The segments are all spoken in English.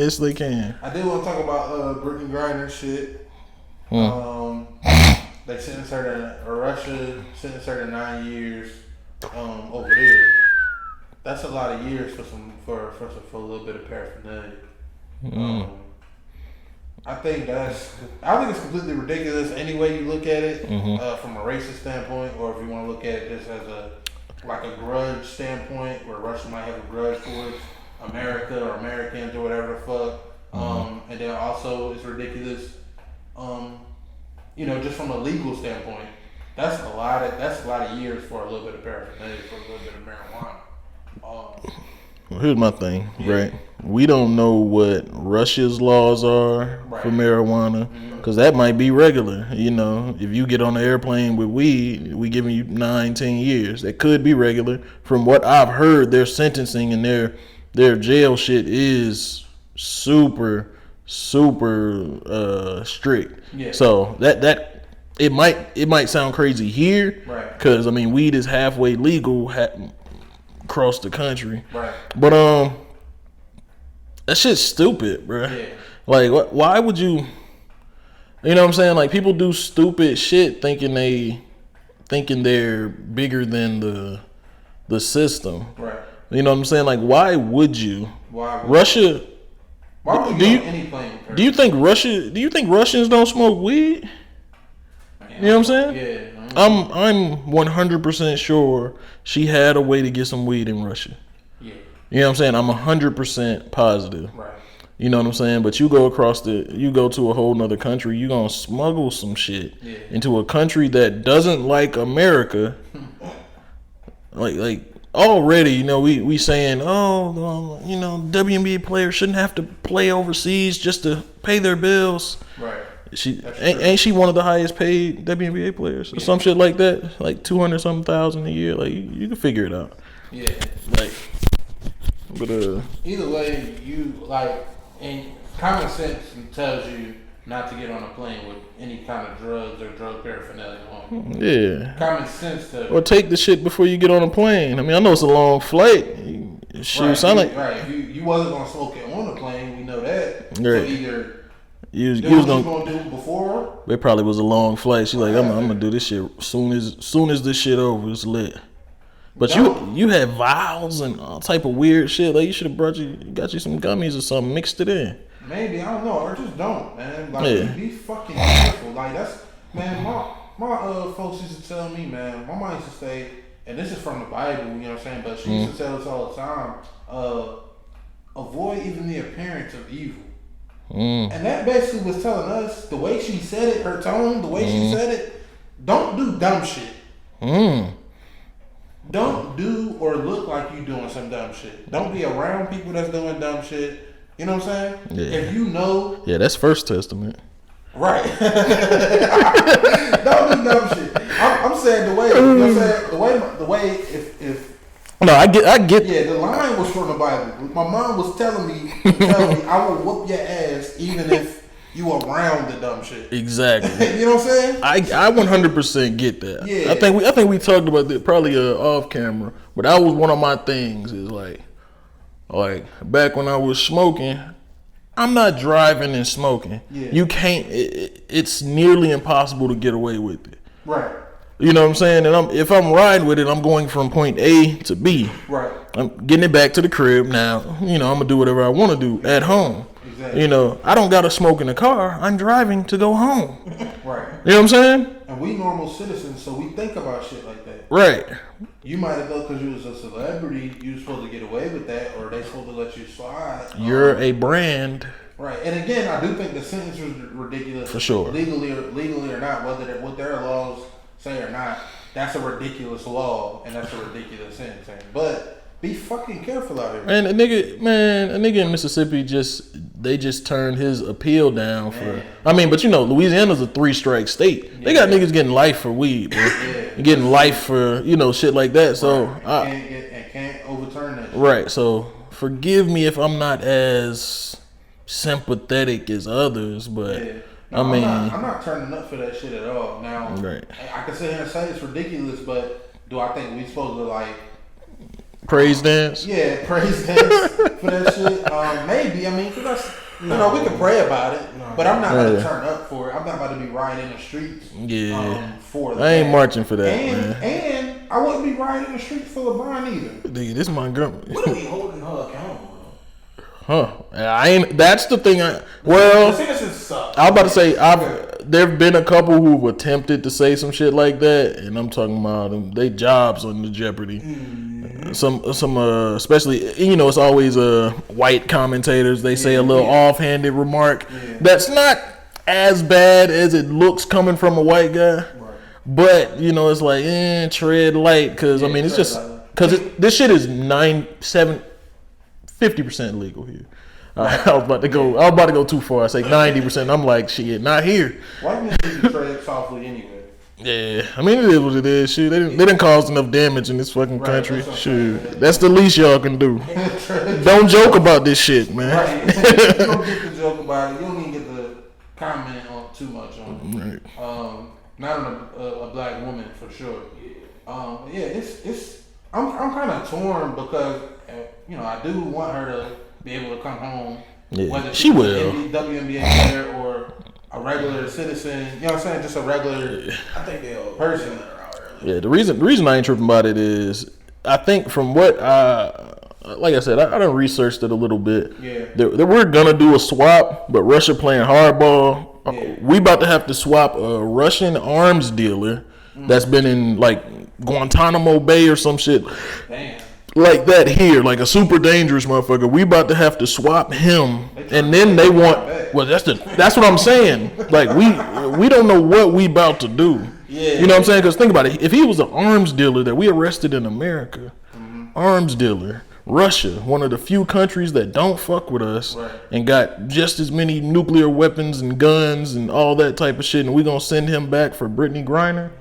best they can. I did want to talk about Brittney griner shit. They sentenced her to Russia. Sentenced her to 9 years over there. That's a lot of years for a little bit of paraphernalia. I think it's completely ridiculous any way you look at it, from a racist standpoint, or if you want to look at it just as a grudge standpoint, where Russia might have a grudge towards America or Americans or whatever the fuck. And then also it's ridiculous, just from a legal standpoint. That's a lot of years for a little bit of paraphernalia, for a little bit of marijuana. Well, here's my thing, right? We don't know what Russia's laws are for marijuana, because that might be regular. If you get on an airplane with weed, we giving you 9-10 years. That could be regular. From what I've heard, their sentencing and their jail shit is super strict. Yeah. So that it might sound crazy here, right? Because weed is halfway legal across the country, right? But that shit's stupid, bro. Yeah. Like, why would you? You know what I'm saying? Like, people do stupid shit thinking they're bigger than the system, right? You know what I'm saying? Like, why would you? Russia? Why would you any plane? Do you think Russians don't smoke weed? You know what I'm saying? Yeah. I'm 100% sure she had a way to get some weed in Russia. Yeah. You know what I'm saying? I'm 100% positive. Right. You know what I'm saying? But you go to a whole nother country, you gonna smuggle some shit into a country that doesn't like America. like already, we saying, WNBA players shouldn't have to play overseas just to pay their bills. Right. Ain't she one of the highest paid WNBA players or some shit like that? Like 200-something thousand a year. Like, you can figure it out. Yeah. Like, but either way, and common sense tells you not to get on a plane with any kind of drugs or drug paraphernalia on. Yeah. Common sense tells you. Or take the shit before you get on a plane. I know it's a long flight. Right. You wasn't gonna smoke it on the plane. We know that. Right. So either. You was gonna do it before? It probably was a long flight. She's like, I'm gonna do this shit soon as this shit over. It's lit. But you had vials and all type of weird shit. Like, you should have got you some gummies or something, mixed it in. Maybe, I don't know, or just don't, man. Like, be fucking careful. Like, that's, man. My folks used to tell me, man. My mom used to say, and this is from the Bible, you know what I'm saying? But she used to tell us all the time, avoid even the appearance of evil. And that basically was telling us, the way she said it, her tone, the way she said it, don't do dumb shit. Don't do or look like you doing some dumb shit. Don't be around people that's doing dumb shit. You know what I'm saying? Yeah. If you know. Yeah, that's First Testament. Right. Don't do dumb shit. I'm saying the way. You know what I'm saying? The way. If. No, I get. Yeah, the line was from the Bible. My mom was telling me, I will whoop your ass even if you around the dumb shit. Exactly. You know what I'm saying? I 100% get that. Yeah. I think we talked about that probably off camera, but that was one of my things. Is like back when I was smoking, I'm not driving and smoking. Yeah. You can't. It's nearly impossible to get away with it. Right. You know what I'm saying? And if I'm riding with it, I'm going from point A to B. Right. I'm getting it back to the crib now. I'm gonna do whatever I want to do at home. Exactly. I don't gotta smoke in the car. I'm driving to go home. Right. You know what I'm saying? And we normal citizens, so we think about shit like that. Right. You might have thought because you was a celebrity, you was supposed to get away with that, or they supposed to let you slide. You're a brand. Right. And again, I do think the sentence was ridiculous. For sure. Legally or not, what their laws say or not, that's a ridiculous law and that's a ridiculous sentence. But be fucking careful out here. Man, a nigga in Mississippi just turned his appeal down for. But Louisiana's a 3-strike state. Yeah. They got niggas getting life for weed, bro. Yeah. Getting life for shit like that. So right. Can't overturn that shit. Right. So forgive me if I'm not as sympathetic as others, but. Yeah. No, I'm not turning up for that shit at all. Now, right. I can sit here and say it's ridiculous, but do I think we supposed to praise dance? Yeah, praise dance for that shit. Maybe. Because You know, we can pray about it, but I'm not going to turn up for it. I'm not about to be riding in the streets. For that. I ain't marching for that, and I wouldn't be riding in the streets for LeBron either. Dude, this is Montgomery. What are we holding her accountable? Huh? I ain't. That's the thing. The citizens suck. I was about to say there've been a couple who've attempted to say some shit like that, and I'm talking about them. They jobs on the jeopardy. Some especially, it's always white commentators. They say a little offhanded remark that's not as bad as it looks coming from a white guy, but it's like tread light, because I mean it's just because this shit is 50% legal here. I was about to go too far. I say 90%. I'm like, shit, not here. White men need to tread softly anyway. Yeah, I mean, it is what it is. Shoot, they didn't cause enough damage in this fucking country. Shoot, that's the least y'all can do. Don't joke about this shit, man. Right. You don't get to joke about it. You don't even get to comment on too much on it. Right. Not on a black woman for sure. It's. I'm kind of torn because I do want her to be able to come home. Yeah, whether she will. WNBA player or a regular citizen, you know what I'm saying? Just a regular I think they'll person. Yeah, the reason I ain't tripping about it is I think from what like I said, I done researched it a little bit. Yeah. That we're gonna do a swap, but Russia playing hardball. Yeah. We about to have to swap a Russian arms dealer that's been in like Guantanamo Bay or some shit. Damn. Like that here, like a super dangerous motherfucker. We about to have to swap him, and then they want. Well, that's what I'm saying. Like we don't know what we about to do. Yeah, you know what I'm saying? Because think about it. If he was an arms dealer that we arrested in America, arms dealer, Russia, one of the few countries that don't fuck with us, and got just as many nuclear weapons and guns and all that type of shit, and we gonna send him back for Brittney Griner?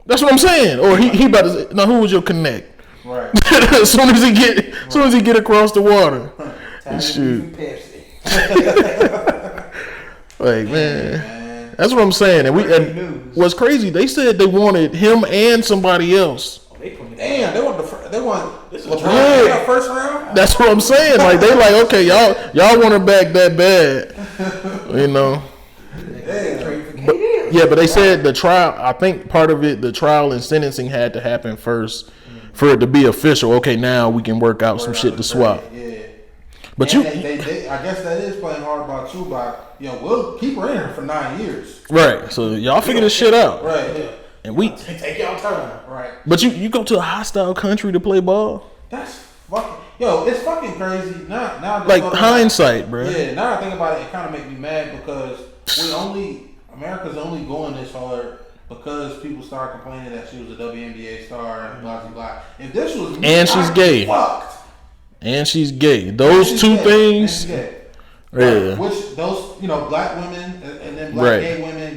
That's what I'm saying. Or he about to say, now who was your connect? Right. as soon as he get across the water. Shoot. Like man, that's what I'm saying. And what's crazy? They said they wanted him and somebody else. Damn, they want LeBron first round. That's what I'm saying. Like they like, okay, y'all want her back that bad, But they said the trial. I think part of it, the trial and sentencing had to happen first. For it to be official, okay, now we can work out some shit to swap. Yeah. But they, I guess that is playing hardball too. By we'll keep her in here for 9 years. Right. So y'all figure this shit out. Right. Yeah. And we take y'all time. Right. But you go to a hostile country to play ball. That's fucking it's fucking crazy. Now like hindsight, bro. Yeah. Now I think about it, it kind of makes me mad because America's only going this hard. Because people start complaining that she was a WNBA star and blah blah blah. If this was me, and she's gay. Fucked. And she's gay. Those two things. Yeah. Which those black women and then black gay women,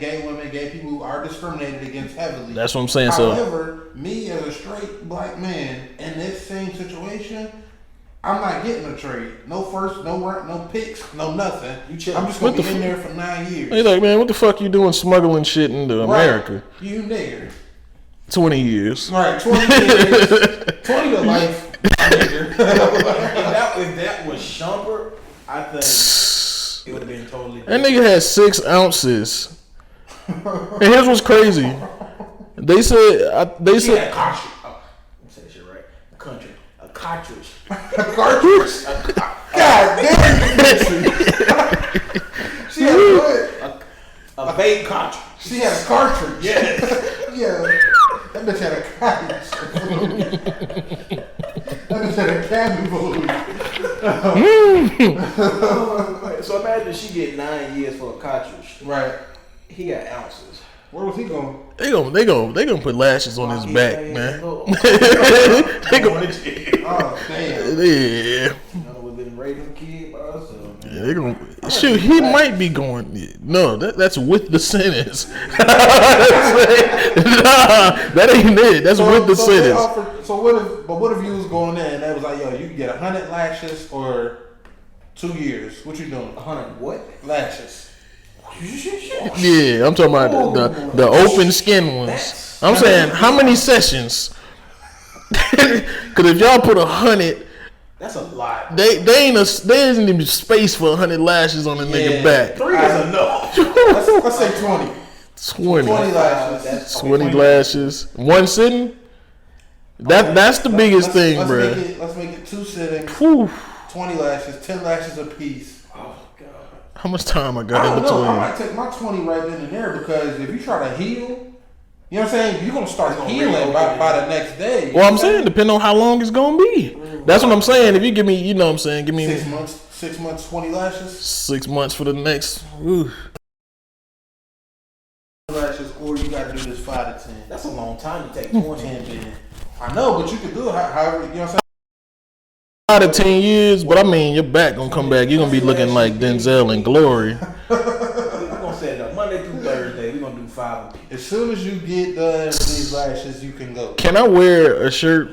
gay people are discriminated against heavily. That's what I'm saying. However, me as a straight black man in this same situation, I'm not getting a trade. No first, no picks, no nothing. I'm just gonna be in there for 9 years. He's like, man, what the fuck you doing smuggling shit into America? You nigger. 20 years. Right, 20 years. 20 to life, nigger. If that was Shumpert, I think it would have been totally different. That nigga had 6 ounces. And here's what's crazy. They said a cartridge. Oh, I'm saying shit right. A cartridge. A cartridge. God damn. She had a vape cartridge. She had a cartridge. Yes. Yeah. That bitch had a cartridge. That bitch had a cannon. So imagine she get 9 years for a cartridge. Right. He got ounces. Where was he going? They gonna put lashes on his back, man. They gonna. Oh damn. Yeah. We've been raising kid by ourselves. Yeah, they gonna shoot. He might be going. No, that's with the sentence. Nah, that ain't it. That's with the sentence. So what if you was going there and they was like, yo, you can get 100 lashes or 2 years? What you doing? 100 what? Lashes. Yeah, I'm talking about the open skin ones. I'm saying how many sessions? Because if y'all put 100 That's a lot. There isn't even space for 100 lashes on a nigga back. 3 is enough. Let's say 20. 20 lashes. 20 lashes. One sitting? That's the biggest thing, bro. Let's make it 2 sittings. Whew. 20 lashes, 10 lashes apiece. Oh God. How much time I got in between? I might take my 20 right then and there because if you try to heal, you know what I'm saying? You're gonna start healing by the next day. Well, I'm saying depending on how long it's gonna be. That's what I'm saying. If you give me, you know what I'm saying, give me 6 months, 20 lashes. 6 months for the next. Ooh. Lashes, or you gotta do this 5 to 10. That's a long time to take 20. 10. I know, but you can do it however, you know what I'm saying? 5 to 10 years, but I mean, your back gonna come back. You're gonna be looking like Denzel in Glory. We're gonna set it up Monday through Thursday. We're gonna do 5. As soon as you get done with these lashes, you can go. Can I wear a shirt?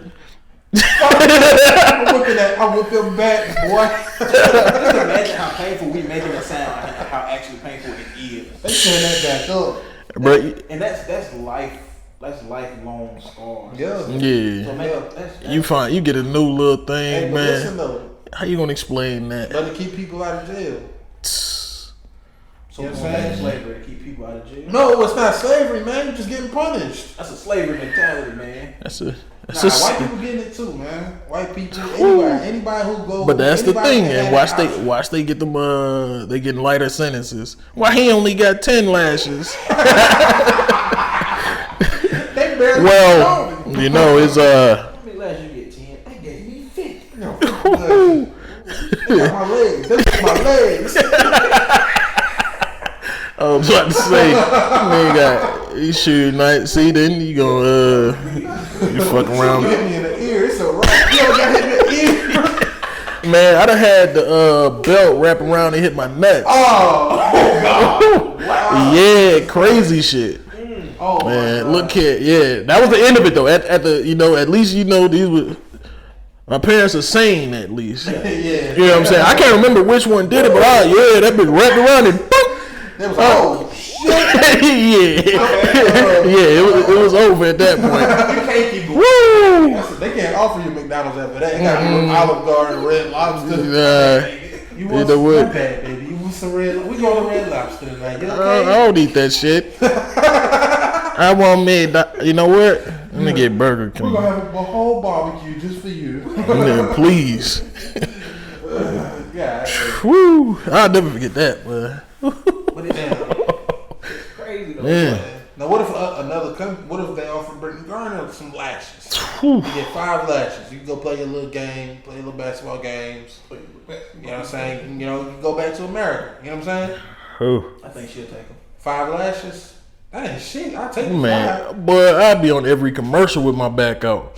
I'm whipping them back, boy. Just imagine how painful we making it sound and how actually painful it is. They turn that back up. But and that's life. That's lifelong scars. Yeah. So you get a new little thing, hey, man. Listen though. How you gonna explain that? But to keep people out of jail. So you know what I'm saying? Slavery to keep people out of jail. No, it's not slavery, man. You're just getting punished. That's a slavery mentality, man. White people getting it too, man. White people, anybody who goes. But that's the thing, and watch they get them. They getting lighter sentences. Why he only got 10 lashes? They barely. Well, you know it's How many lashes you get? 10. They gave me 50. No, they got my legs. They got my legs. I was about to say, man, got you shooting night. See, then you gonna you fuck around. You hit me in the ear. It's a rock. You don't got hit in the ear. Man, I done had the belt wrap around and hit my nuts. Oh God! Wow. Yeah, crazy shit. Oh man, look here. Yeah, that was the end of it though. At the at least these were. My parents are sane at least. Yeah. You know what I'm saying? I can't remember which one did it, but that bitch wrapped around and boom. It was shit. It was over at that point. You can't keep going. Woo! They can't offer you McDonald's after that. They got Olive Garden, Red Lobster. You want some what? Baby. You want some red? We go to Red Lobster tonight. You okay? I don't eat that shit. I want me. You know what? Let me get Burger King. We're gonna have a whole barbecue just for you. Man, please. Yeah. Woo! I'll never forget that, man. But it's crazy though. Man. Now, what if what if they offer Brittney Griner some lashes? You get 5 lashes. You can go play your little game, play your little basketball games. You know what I'm saying? You can go back to America. You know what I'm saying? I think she'll take them. 5 lashes? That ain't shit. I'll take man, 5. Boy, I'd be on every commercial with my back out.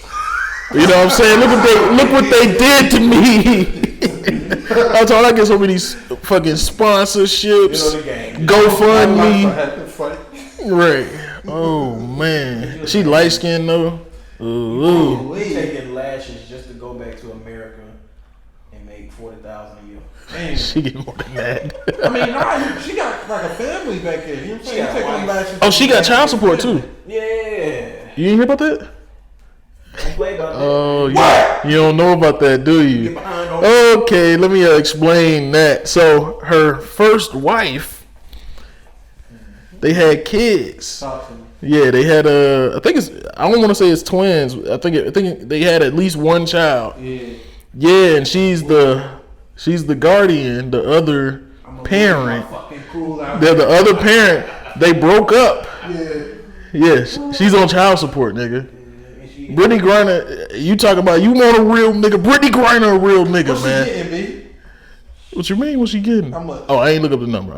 You know what I'm saying? Look what they did to me. That's all I get so many fucking sponsorships. GoFundMe. Right. Oh man. She light skinned though. Ooh. We taking lashes just to go back to America and make $40,000 a year. Dang. She get more than that. I mean, she got like a family back here. You know what I'm saying? Taking lashes. Oh, she got child support too. Yeah. You ain't hear about that? Don't play about that. Oh, yeah. You don't know about that, do you? Okay, let me explain that. So, her first wife, they had kids. Yeah, they had I don't want to say it's twins. I think they had at least one child. Yeah, and she's the guardian, the other parent. They're the other parent. They broke up. Yeah, she's on child support, nigga. Brittney Griner, you talk about you want a real nigga. Brittney Griner a real nigga, What's man. She getting, B? What you mean? What's she getting? How much? Oh, I ain't look up the number.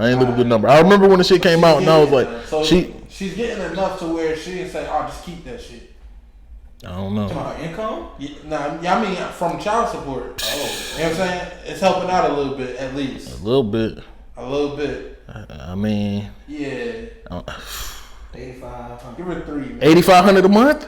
I remember when the shit came out, and I was like, so she's getting enough to where she didn't say, "Oh, just keep that shit." I don't know. Her income? I mean from child support. Oh, you know what I'm saying? It's helping out a little bit, at least. A little bit. I mean. Yeah. $8,500. Give her 3. $8,500 a month?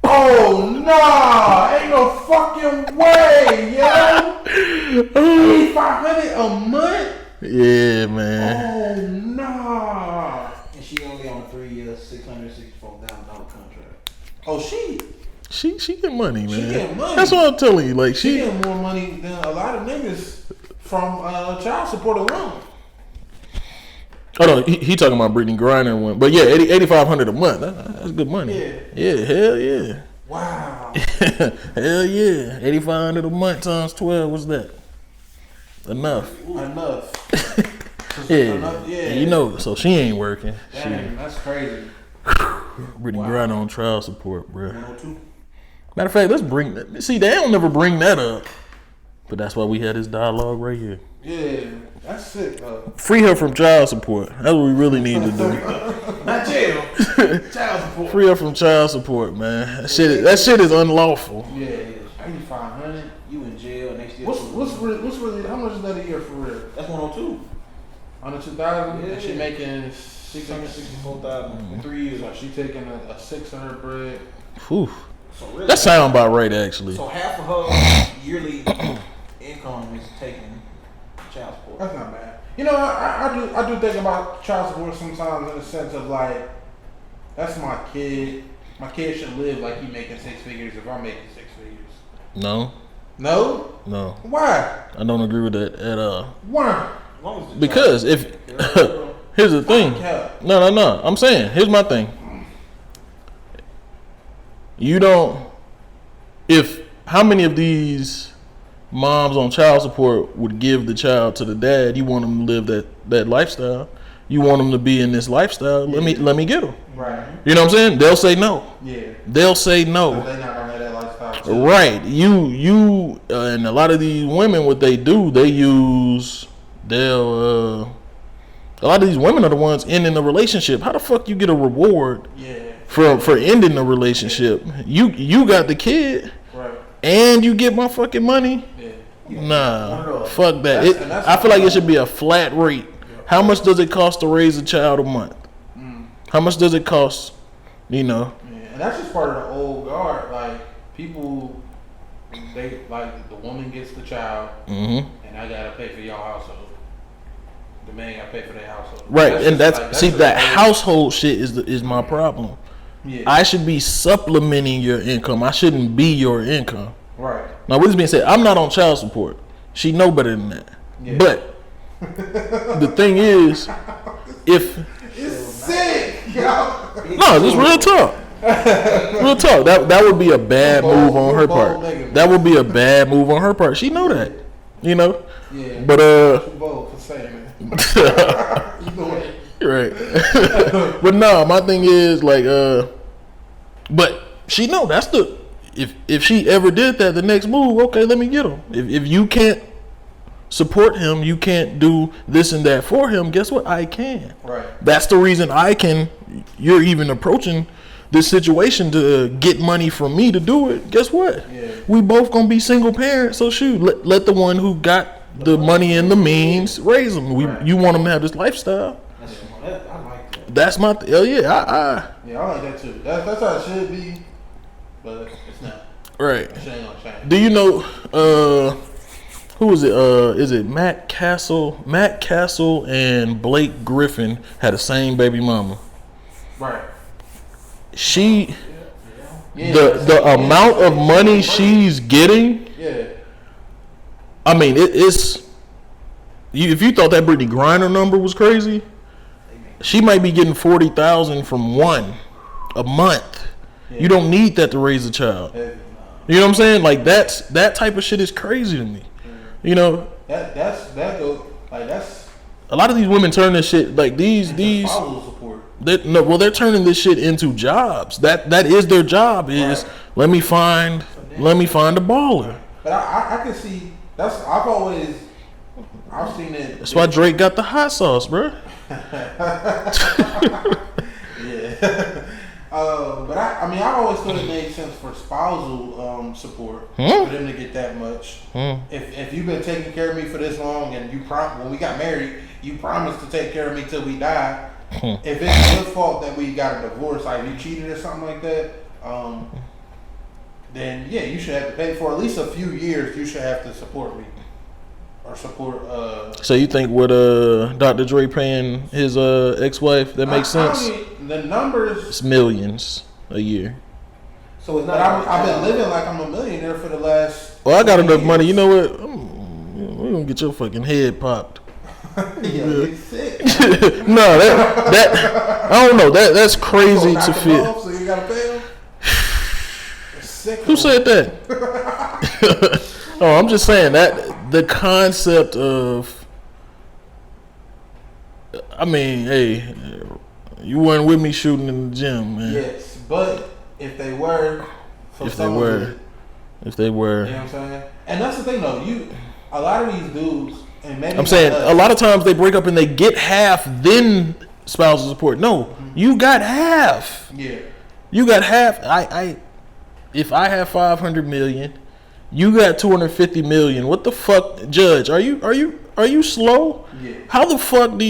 Oh no! Ain't no fucking way, yo! $8,500 a month? Yeah, man. Oh no! And she only on a 3-year, $664,000 contract. Oh, she She get money, man. She get money. That's what I'm telling you. Like she get more money than a lot of niggas from child support alone. Oh no, he talking about Brittney Griner one, but yeah, $8,500 a month. That's good money. Yeah, hell yeah. Wow. Hell yeah, $8,500 a month times 12. What's that? Enough. Yeah. You know, so she ain't working. Damn, that's crazy. Brittney Griner on child support, bro. 102. Matter of fact, let's bring that. See, they don't never bring that up, but that's why we had this dialogue right here. Yeah, that's sick though. Free her from child support. That's what we really need to do. Not jail. Child support. Free her from child support, man. That shit is unlawful. Yeah, $8,500. You in jail next year. What's really? How much is that a year for real? That's 102. $102,000. Yeah. And she making $664,000 in 3 years. So she taking a $600 bread. Whew. So really, that sound about right, actually. So half of her yearly income is taking child support. That's not bad. You know, I do think about child support sometimes in the sense of like, that's my kid. My kid should live like he making 6 figures if I'm making 6 figures. No. No? No. Why? I don't agree with that at all. Why? Because if here's the thing. No. I'm saying, here's my thing. You don't. How many of these moms on child support would give the child to the dad? You want them to live that lifestyle. You want them to be in this lifestyle. Yeah. Let me get them. Right. You know what I'm saying? They'll say no. Yeah. They'll say no. They're not gonna have that lifestyle too. Right. You and a lot of these women, what they do, a lot of these women are the ones ending the relationship. How the fuck you get a reward? Yeah. For ending the relationship? You got the kid. Right. And you get my fucking money? Yeah. Nah, fuck that. I feel like it should be a flat rate. How much does it cost to raise a child a month? How much does it cost? You know. Yeah, and that's just part of the old guard. Like people, they like the woman gets the child, and I gotta pay for your household. The man gotta pay for their household. Right, and that household shit is my problem. Yeah. I should be supplementing your income. I shouldn't be your income. Right. Now, with this being said, I'm not on child support. She know better than that. Yeah. But the thing is, if it's sick, yo. No, just real talk. Real talk. That would be a bad move on her part. That would be a bad move on her part. She know that. You know. Yeah. But bold for saying that. You know it. Right. But no, my thing is like but she know that's the if she ever did that, the next move, okay, let me get him. If you can't support him, you can't do this and that for him, guess what? I can. Right. That's the reason you're even approaching this situation to get money from me to do it. Guess what? Yeah. We both gonna be single parents, so shoot, let the one who got the money and the means raise them. You want them to have this lifestyle. I like that. That's my hell yeah. Yeah, I like that too. That's how it should be, but it's not. Right. It ain't gonna change. Do you know who is it? Is it Matt Castle? Matt Castle and Blake Griffin had the same baby mama. Right. The amount of money she's getting. Yeah. I mean, it's if you thought that Brittney Griner number was crazy, she might be getting $40,000 from one a month. Yeah. You don't need that to raise a child. You know what I'm saying? Like that type of shit is crazy to me. You know. That's a lot of these women turn this shit like these. Spousal support. They're turning this shit into jobs. That is their job. Is right. Let me find a baller. But I can see. I've seen it. That's why Drake got the hot sauce, bro. Yeah. But I mean, I always thought it made sense for spousal support for them to get that much. If you've been taking care of me for this long, and when we got married, you promised to take care of me till we die. If it's your fault that we got a divorce, like you cheated or something like that, then yeah, you should have to pay for at least a few years. You should have to support me or support. So you think with Dr. Dre paying his ex-wife, that makes sense? I mean, the numbers. It's millions a year. So it's not. But I've been living like I'm a millionaire for the last. Well, I got enough money. You know what? We're gonna get your fucking head popped. You're sick. No, that I don't know. That's crazy to feel. So you gotta pay him. Sick. Who said that? Oh, I'm just saying that the concept of. I mean, hey, you weren't with me shooting in the gym, man. Yes, but if they were, if they were, you know what I'm saying. And that's the thing, though. A lot of these dudes, and maybe I'm saying a lot of times they break up and they get half, then spousal support. No, you got half. Yeah, you got half. If I have $500 million, you got $250 million. What the fuck, Judge? Are you slow? Yeah. How the fuck do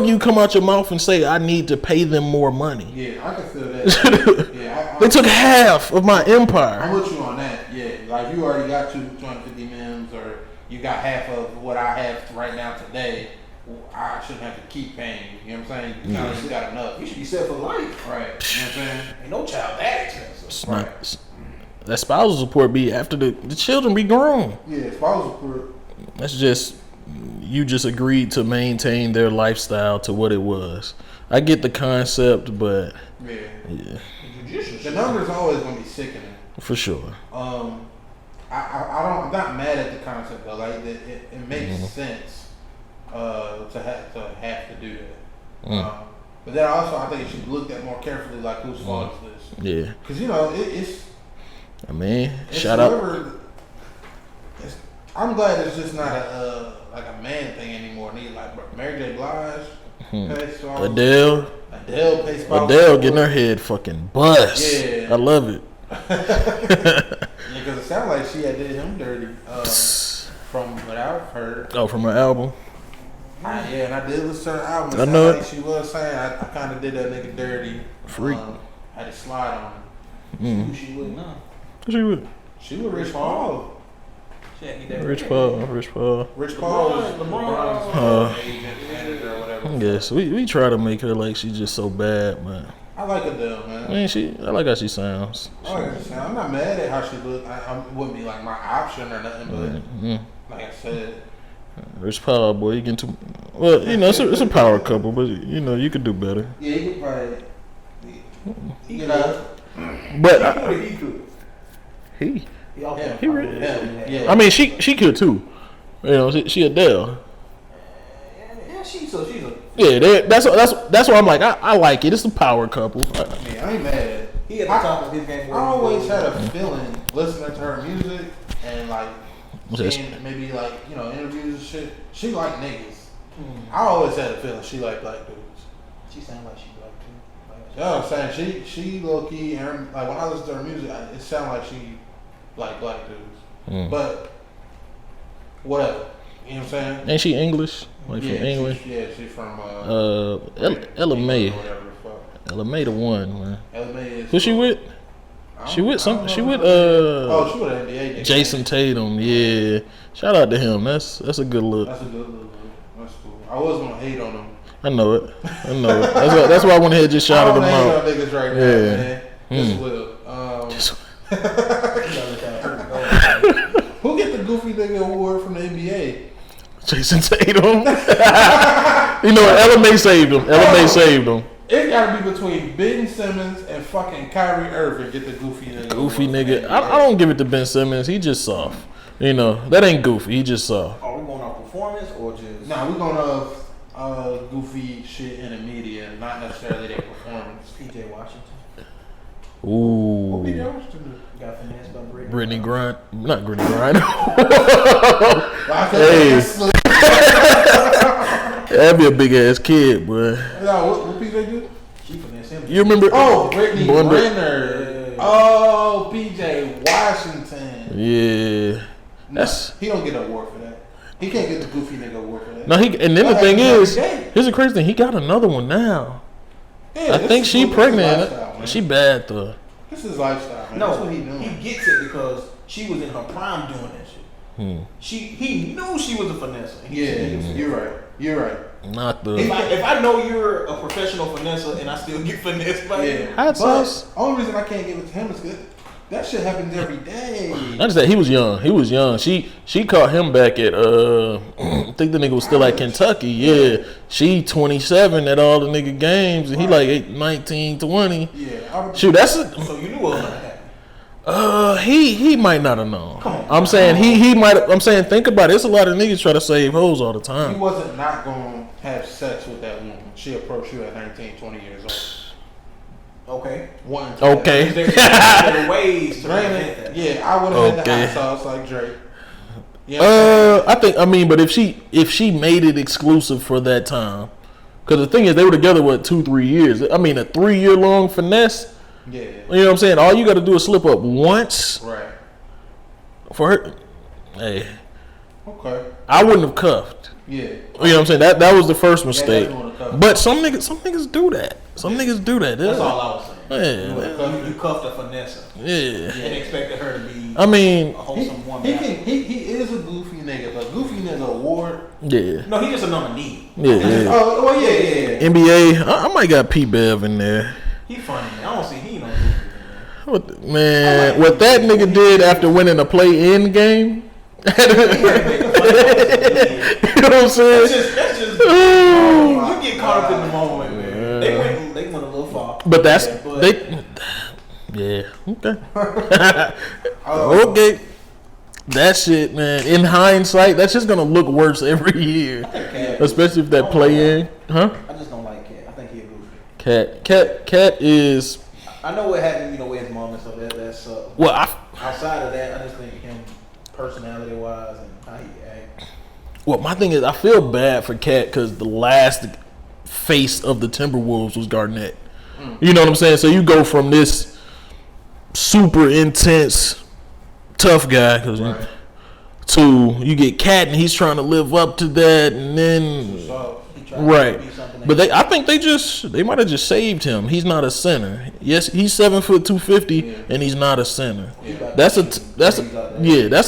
you come out your mouth and say I need to pay them more money? Yeah, I can feel that. Yeah, they took half of my empire. I'm with you on that. Yeah, like you already got 250 millions, or you got half of what I have right now today. I shouldn't have to keep paying you. You know what I'm saying? You got enough. You should be set for life. Right. You know what I'm saying? Ain't no child that expensive. Right. That spousal support be after the children be grown. Yeah, spousal support. That's just you just agreed to maintain their lifestyle to what it was. I get the concept, but yeah. The numbers always gonna be sickening. For sure. I'm not mad at the concept though. Like it makes sense to have to do that. But then also I think it should be looked at more carefully. Like whose fault is this? Yeah. Because you know it's. I mean, shout out. I'm glad it's just not like a man thing anymore. Like Mary J. Blige, Adele pays spousal Adele getting her head fucking bust. Yeah, I love it. Because it sounds like she had did him dirty. From what I've heard. Oh, from her album. Yeah, and I did listen to her album. I know it. Like she was saying I kind of did that nigga dirty. Freak. I had to slide on him. Who she with now? Who she with? She with Rich Paul. Rich Paul. Rich Paul was LeBron's agent, manager, or whatever. Yes, we try to make her like she's just so bad, man. I like Adele, man. I mean, I like how she sounds. I'm not mad at how she look. I wouldn't be like my option or nothing, but like I said, Rich Paul, boy, you get too. Well, you know, it's a power couple, but you know, you could do better. Yeah, you could probably. You know, but he. Yeah. I mean, she could too. You know, she Adele. Yeah, she's a. Yeah, that's why I'm like I like it. It's a power couple. Yeah, I ain't mad. He at the top of his game. I always had a feeling listening to her music and like seeing maybe like interviews and shit. She like niggas. I always had a feeling she like black dudes. She sound like she black too. You know what I'm saying? She low key and like when I listen to her music, it sound like she like black dudes. But whatever. You know what I'm saying? Ain't she English? Like from England? She's from Ella May. Ella May the one, man. Ella May is. Who she with? She with she with NBA. Jason Tatum, yeah. Shout out to him. That's a good look. That's a good look. That's cool. I was gonna hate on him. I know it. That's why I went ahead and just shouted him out. I don't hate on niggas right now, man. Just will. Who get the goofy nigga award from the NBA? Jason Tatum. You know what? Ella May saved him. It gotta be between Ben Simmons and fucking Kyrie Irving. Get the goofy nigga. Goofy nigga. I don't give it to Ben Simmons. He just soft. You know that ain't goofy. He just soft. Are we going off performance or just? Nah, we going off goofy shit in the media, not necessarily their performance. P.J. Washington. Ooh. What P.J. Washington? Got finessed by Brittney Griner. Not Brittney Griner. Hey. That'd be a big ass kid, boy. Yeah, what P.J. do? She finessed him. You remember? Oh, Brittney Griner. Yeah. Oh, P.J. Washington. Yeah. He don't get an award for that. He can't get the goofy nigga award for that. No, and then the thing is, here's the crazy thing. He got another one now. Yeah, I think she pregnant. She bad though. This is lifestyle, man. No, that's what he doing. He gets it because she was in her prime doing that shit. He knew she was a finesse. Yeah, you're right. Not the. If I know you're a professional finesser and I still get finessed by you. Hot sauce. Only reason I can't give it to him is because that shit happens every day. Not just that, he was young. She caught him back at I think the nigga was still at Kentucky. Yeah. She 27 at all the nigga games and he like 19, 20. Yeah. Shoot, that's So you knew what was gonna happen. He might not have known. I'm saying he might. I'm saying think about it. There's a lot of niggas try to save hoes all the time. He wasn't not gonna have sex with that woman. She approached you at 19, 20 years old. Okay. Okay. There are ways to prevent that. Yeah, I would have had the hot sauce like Drake. I mean, but if she made it exclusive for that time, because the thing is, they were together 2-3 years. I mean, a 3-year long finesse. Yeah. You know what I'm saying? All you got to do is slip up once. Right. For her. Hey. Okay. I wouldn't have cuffed. Yeah. You know what I'm saying? That was the first mistake. Yeah, but some niggas do that. Some niggas do that. That's all I was saying. Yeah. You cuffed a finesse. Yeah. And expected her to be a wholesome woman. He is a goofy nigga, but goofy nigga award. Yeah. No, he just a number need. Yeah. Oh, well, yeah. NBA, I might got P Bev in there. He funny, man. I don't see he no goofy. Man, what that nigga did after winning a play-in game. You know what I'm saying? That's just you get caught up in the moment, man. They went a little far. But okay. Okay. That shit, man. In hindsight, that's just gonna look worse every year, especially if that play in, huh? I just don't like Cat. I think he a goofy. Cat is. I know what happened, with his mom and stuff. That's well, outside of that, I just think him personality wise and how he act. Well, my thing is, I feel bad for Cat because the last face of the Timberwolves was Garnett. You know what I'm saying? So you go from this super intense, tough guy to you get Cat and he's trying to live up to that, and then right. But I think they might have just saved him. He's not a center. Yes, he's 7 foot 250, and he's not a center. That's a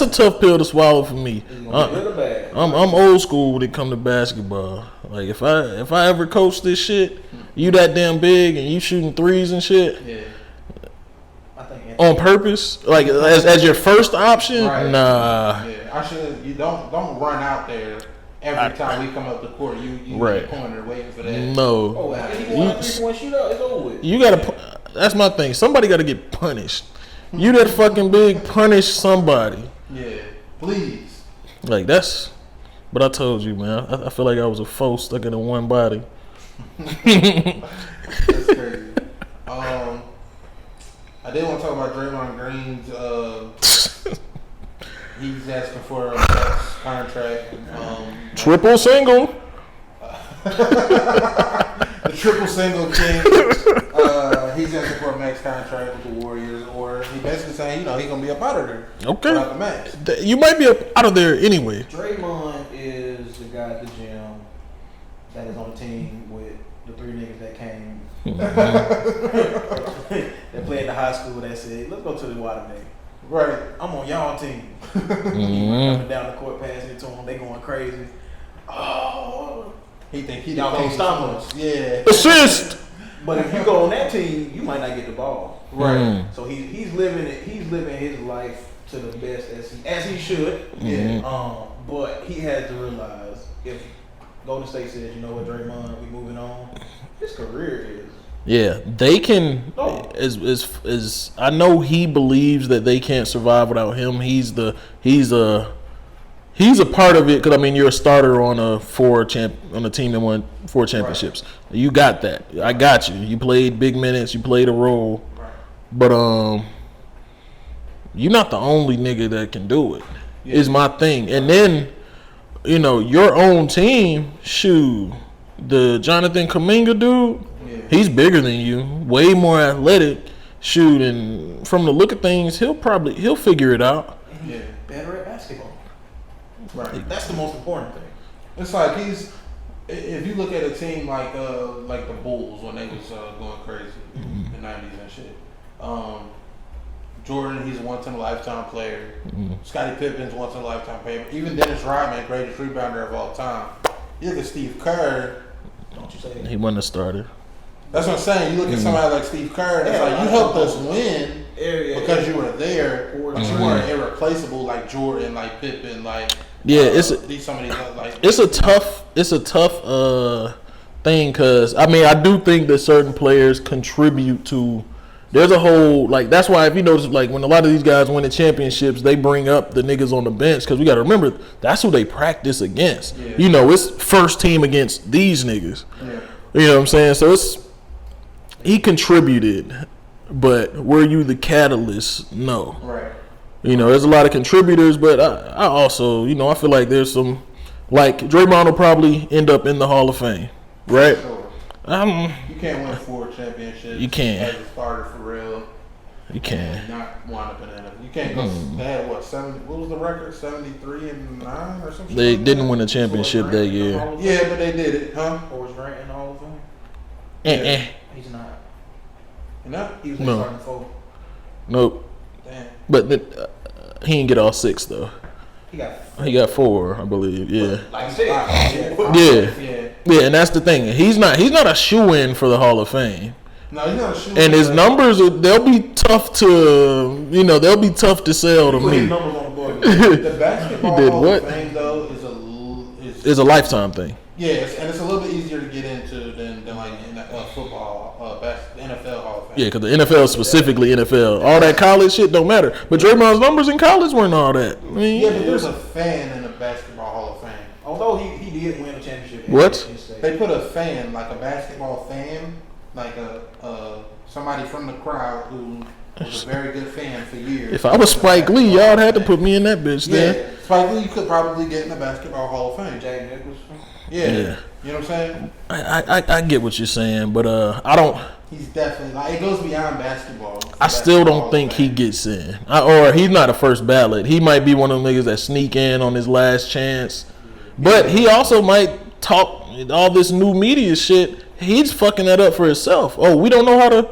tough pill to swallow for me. I'm old school when it comes to basketball. Like if I ever coach this shit, you that damn big and you shooting threes and shit. Yeah. On purpose, like as your first option, right. Nah. Yeah, I should. You don't run out there every time we come up the court. You right. in the corner waiting for that. No. Oh, if you want a 3-point shootout, it's over with. You gotta. That's my thing. Somebody gotta get punished. You that fucking big, punish somebody. Yeah, please. Like that's. But I told you, man. I feel like I was a foe stuck in one body. That's crazy. I did want to talk about Draymond Green's. He's asking for a max contract. Triple single. The triple single king. He's asking for a max contract with the Warriors, or he basically saying, he's gonna be up out of there. Okay. Without the max. You might be up out of there anyway. Draymond is the guy at the gym that is on the team with the 3 niggas that came. That played in the high school that said, let's go to the water nigga. Right. I'm on y'all team. Coming down the court, passing it to them, they going crazy. Oh, he think y'all can't stop us. Yeah. Assist. But if you go on that team, you might not get the ball. Right. So he's living his life to the best as he should. Yeah. But he has to realize if Golden State says, you know what, Draymond, we moving on, his career is. Yeah, they can. As I know, he believes that they can't survive without him. He's a part of it because I mean you're a starter on a team that won 4 championships. Right. You got that. I got you. You played big minutes. You played a role. Right. But you're not the only nigga that can do it. Yeah. Is my thing. And then your own team. Shoot, the Jonathan Kuminga dude. He's bigger than you, way more athletic. Shoot, and from the look of things, he'll figure it out. Yeah, better at basketball. Right, that's the most important thing. It's like if you look at a team like the Bulls when they was going crazy in the 90s and shit. Jordan, he's a once-in-a-lifetime player. Scottie Pippen's once-in-a-lifetime player. Even Dennis Rodman, greatest rebounder of all time. You look at Steve Kerr. Don't you say that? He wasn't a starter. That's what I'm saying. You look at somebody like Steve Kerr, and it's like you helped us win because you were there, but you weren't irreplaceable like Jordan, like Pippen, like it's a tough thing because I mean I do think that certain players contribute to. There's a whole like that's why if you notice like when a lot of these guys win the championships, they bring up the niggas on the bench because we got to remember that's who they practice against. Yeah. You know, it's first team against these niggas. Yeah. You know what I'm saying? So he contributed, but were you the catalyst? No. Right. You know, there's a lot of contributors, but I also, you know, I feel like there's some, like Draymond will probably end up in the Hall of Fame, right? Sure. You can't win 4 championships. You can't. As a starter for real. You can't. And not wind up in NFL. You can't go. They had what 70? What was the record? 73-9 or something. They didn't win a championship that year. Yeah, but they did it, huh? Or was Durant in the Hall of Fame? He's not. No. He was starting 4. Nope. Damn. But he didn't get all 6 though. He got 4, I believe. Yeah. Like I said. Yeah, and that's the thing. He's not a shoe-in for the Hall of Fame. No, he's not a shoe-in. And his numbers, they'll be tough to sell to me. The basketball Hall of Fame though is a lifetime thing. Yes, and it's a little bit easier to get into than like in football, NFL Hall of Fame. Yeah, because the NFL specifically NFL, all that college shit don't matter. But Draymond's numbers in college weren't all that. I mean, yeah, but there's a fan in the basketball Hall of Fame. Although he did win a championship. What? They put a fan, like a basketball fan, like somebody from the crowd who was a very good fan for years. If I was Spike Lee, y'all had to put me in that bitch there. Yeah, Spike Lee could probably get in the basketball Hall of Fame. Jack Nicholson. Yeah. You know what I'm saying? I get what you're saying, but I don't. He's definitely like it goes beyond basketball. I still don't think he gets in, or he's not a first ballot. He might be one of them niggas that sneak in on his last chance, but he also might talk all this new media shit. He's fucking that up for himself. Oh, we don't know how to.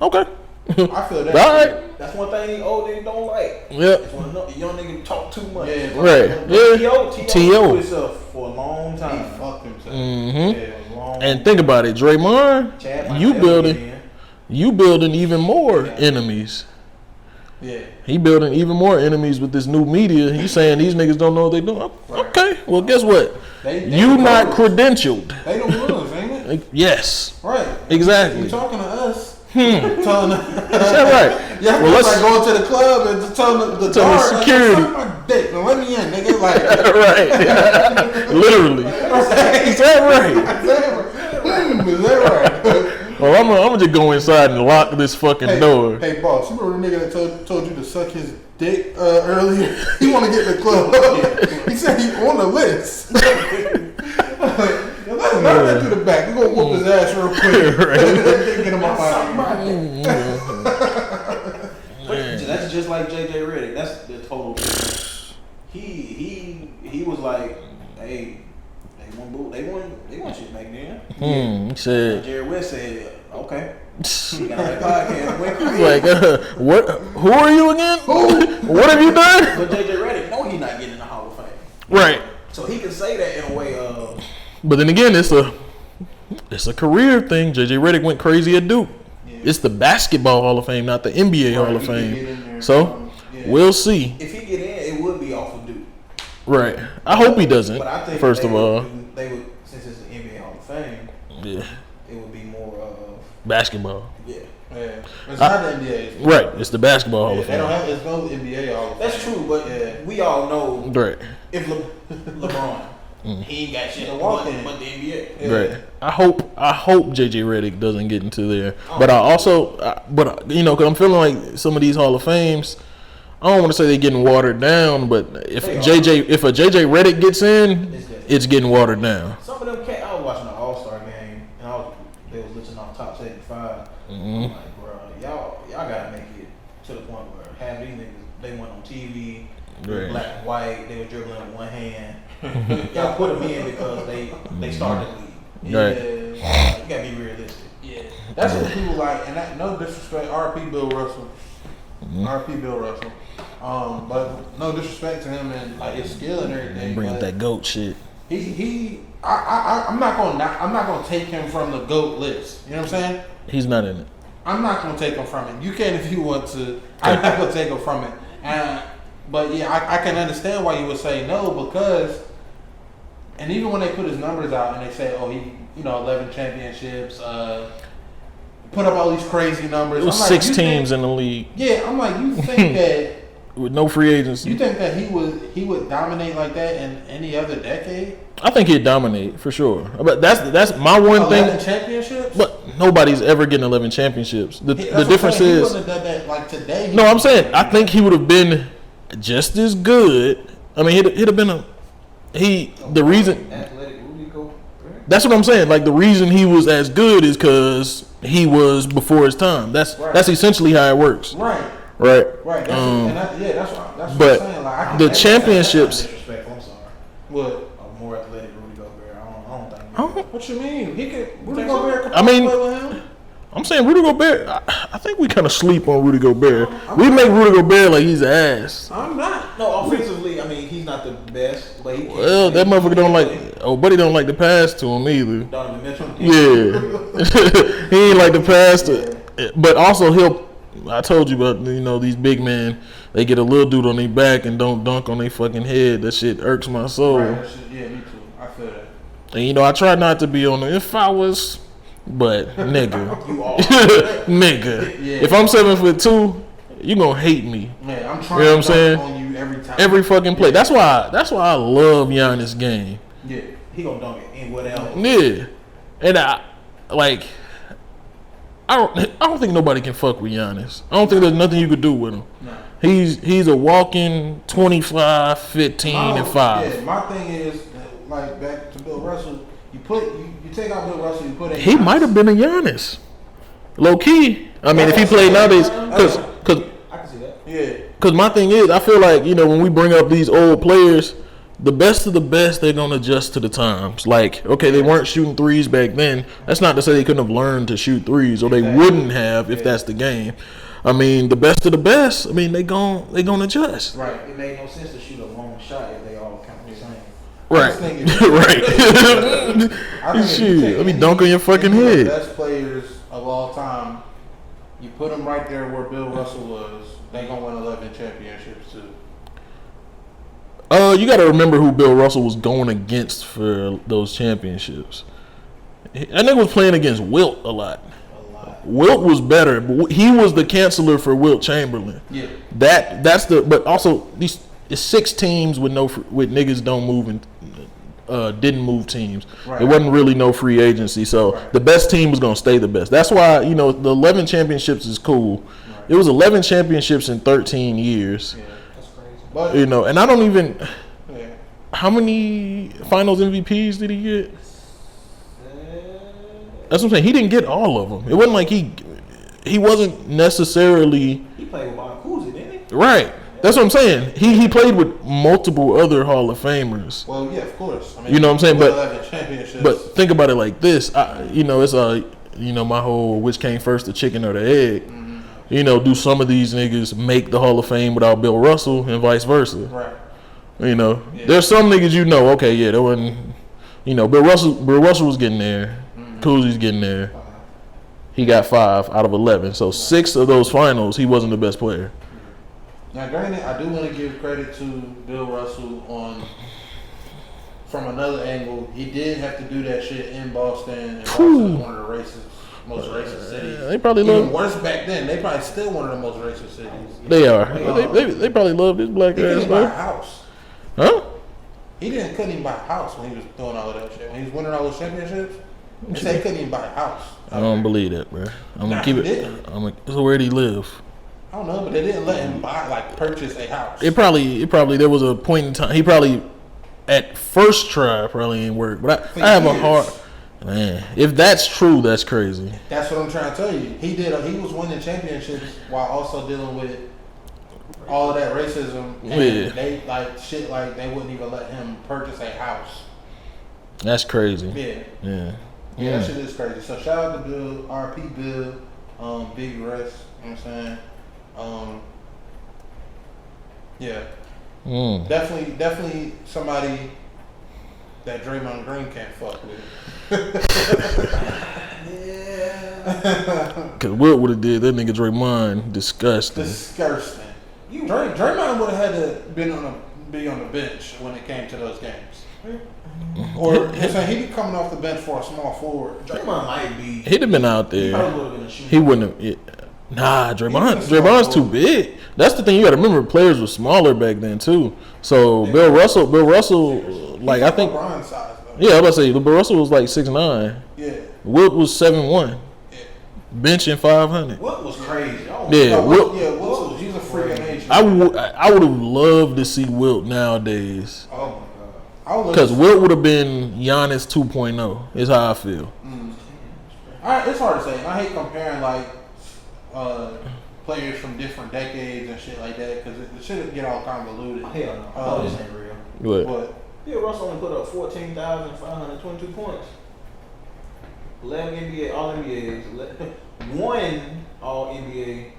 Okay. I feel that. All right. That's one thing these old niggas don't like. Yep. Young niggas talk too much. Yeah, right. Yeah. T.O. himself for a long time. He fucked himself. Mm-hmm. Yeah, and think about it, Draymond. You building even more enemies. Yeah. He building even more enemies with this new media. He's saying these niggas don't know what they doing. Okay. Well, guess what? You not credentialed. They the ones, ain't it? Yes. Right. Exactly. You talking to us? Telling us. Is that right? Yeah, well, let's like going to the club and telling the guard, security. Like, my dick, now let me in, nigga. Like, right. Literally. Is that right? Is that right? Well, I'm gonna just go inside and lock this fucking door. Hey, boss, you remember the nigga that told you to suck his dick earlier? He want to get in the club. He said he on the list. Let him through the back. We're going to whoop his ass real quick. Get him off my That's just like J.J. Redick. That's the total difference. He was like, hey, they won shit back then. He said. Jerry West said, okay. We got that podcast. Like, what? Who are you again? What have you done? But J.J. Redick, no, he's not getting in the Hall of Fame. Right. So he can say that in a way of. But then again, it's a career thing. J.J. Redick went crazy at Duke. Yeah. It's the basketball Hall of Fame, not the NBA Hall of Fame. So we'll see. If he get in, it would be off of Duke. Right. I hope he doesn't. But I think first of all, they would since it's the NBA Hall of Fame. Yeah. It would be more of basketball. Yeah. It's not the NBA. Right. It's the basketball Hall of Fame. There's no NBA Hall of Fame. That's true, but we all know. Right. If LeBron. He ain't got shit to walk in but the NBA. Yeah. Right. I hope JJ Redick doesn't get into there. But I also, because I'm feeling like some of these Hall of Fames, I don't want to say they're getting watered down, but if a JJ Redick gets in, it's getting watered down. Some of them cats, I was watching an All-Star game and they was listing off top 75. I'm like, bro, y'all gotta make it to the point where half these niggas they went on TV, black and white, they were dribbling with one hand. Y'all put them in because they started the league. Right. Yeah, you gotta be realistic. Yeah, that's what people like. And that, no disrespect, R.P. Bill Russell. R.P. Bill Russell. But no disrespect to him and like his skill and everything. Bring up that GOAT shit. He I'm not gonna take him from the GOAT list. You know what I'm saying? He's not in it. I'm not gonna take him from it. You can if you want to. I'm not gonna take him from it. But yeah, I can understand why you would say no because, and even when they put his numbers out and they say, oh, he 11 championships, put up all these crazy numbers. It was 6 teams in the league. Yeah, I'm like, you think that with no free agency, you think that he would dominate like that in any other decade? I think he'd dominate for sure. But that's my one 11 thing. Championships? But nobody's ever getting 11 championships. The difference is, he wouldn't have done that like today. No, I'm saying I think he would have been just as good. I mean, he'd have been the reason. That's what I'm saying. Like the reason he was as good is because he was before his time. That's essentially how it works. Right. Right. That's what but I'm saying. Like, the championships. Disrespectful. I'm sorry. What? More athletic Rudy Gobert. I don't think. What you mean? Rudy Gobert could play with him? I'm saying Rudy Gobert. I think we kind of sleep on Rudy Gobert. We make Rudy Gobert like he's ass. I'm not. No, offensively, I mean he's not the best. But that motherfucker don't like. Oh, buddy don't like to pass to him either. Donovan Mitchell. Yeah, he ain't like to pass to. But also I told you about these big men. They get a little dude on their back and don't dunk on their fucking head. That shit irks my soul. Right, yeah, me too. I feel that. And I try not to be on it. If I was, but nigga, nigga, yeah. If I'm 7'2", you gonna hate me. Man, I'm trying. You know what I'm saying? On you every time. Every fucking play. That's why I love Giannis' game. Yeah, he gonna dunk it in whatever. Yeah, and I don't think nobody can fuck with Giannis. I don't think there's nothing you could do with him. No. He's a walking 25, 15, and 5. Yeah, my thing is like back to Bill Russell. You take out Bill Russell. You put in. He might have been a Giannis, low key. I mean, if he played nowadays, because I can see that. Yeah. Because my thing is, I feel like when we bring up these old players, the best of the best, they're gonna adjust to the times. Like, okay, they weren't shooting threes back then. That's not to say they couldn't have learned to shoot threes, or they wouldn't have if that's the game. I mean, the best of the best. I mean, they gonna adjust. Right. It made no sense to shoot a long shot if they all count the same. Right. Right. Shit. Let me dunk on your fucking head. The best players of all time, you put them right there where Bill Russell was. They gonna win 11 championships too. You got to remember who Bill Russell was going against for those championships. That nigga was playing against Wilt a lot. Wilt was better, but he was the canceller for Wilt Chamberlain. Yeah. But also these 6 teams with niggas don't move and didn't move teams. Right. It wasn't really no free agency, so the best team was gonna stay the best. That's why the 11 championships is cool. Right. It was 11 championships in 13 years. Yeah. But, and I don't even. Yeah. How many Finals MVPs did he get? That's what I'm saying. He didn't get all of them. It wasn't like he wasn't necessarily. He played with Bob Cousy, didn't he? Right. Yeah. That's what I'm saying. He played with multiple other Hall of Famers. Well, yeah, of course. I mean, you know what I'm saying? But think about it like this. It's my whole which came first, the chicken or the egg. Mm-hmm. Do some of these niggas make the Hall of Fame without Bill Russell and vice versa? Right. There's some niggas okay, yeah, there wasn't, Bill Russell was getting there. Mm-hmm. Cousy's getting there. He got 5 out of 11. So 6 of those finals, he wasn't the best player. Now, granted, I do want to give credit to Bill Russell from another angle. He did have to do that shit in Boston. And Boston was one of the most racist cities. They probably even worse back then. They probably still one of the most racist cities. They are. They probably love this black ass. He couldn't buy a house. Huh? He couldn't even buy a house when he was doing all of that shit. When he was winning all those championships, they said he couldn't even buy a house. I don't believe that, bro. I'm gonna keep it. So where did he live? I don't know, but they didn't let him purchase a house. It probably there was a point in time. He probably at first try probably ain't work, but I have a hard. Man, if that's true, that's crazy. That's what I'm trying to tell you. He was winning championships while also dealing with all of that racism. And they they wouldn't even let him purchase a house. That's crazy. Yeah, that shit is crazy. So shout out to Bill, RP Bill, big rest. You know what I'm saying? Yeah. Definitely somebody that Draymond Green can't fuck with. Yeah. Cause Wilt would have did that nigga Draymond disgusting. Draymond would have had to be on the bench when it came to those games. Or he'd be coming off the bench for a small forward. Draymond might be. He'd have been out there. He probably would have been a shooter. He wouldn't have. Nah, Draymond's too big. That's the thing. You got to remember, players were smaller back then too. So Bill Russell, like I think. LeBron size, though. Yeah, I was about to say Bill Russell was like 6'9". Yeah. Wilt was 7'1". Yeah. Benching 500. Wilt was crazy. Wilt. He's a freak of nature. I would have loved to see Wilt nowadays. Oh my god. Because Wilt would have been Giannis 2.0. Is how I feel. It's hard to say. And I hate comparing like players from different decades and shit like that because the shit get all convoluted. Hell no. This ain't real. What? Yeah, Russell only put up 14,522 points. 11 NBA, all NBAs, one all NBA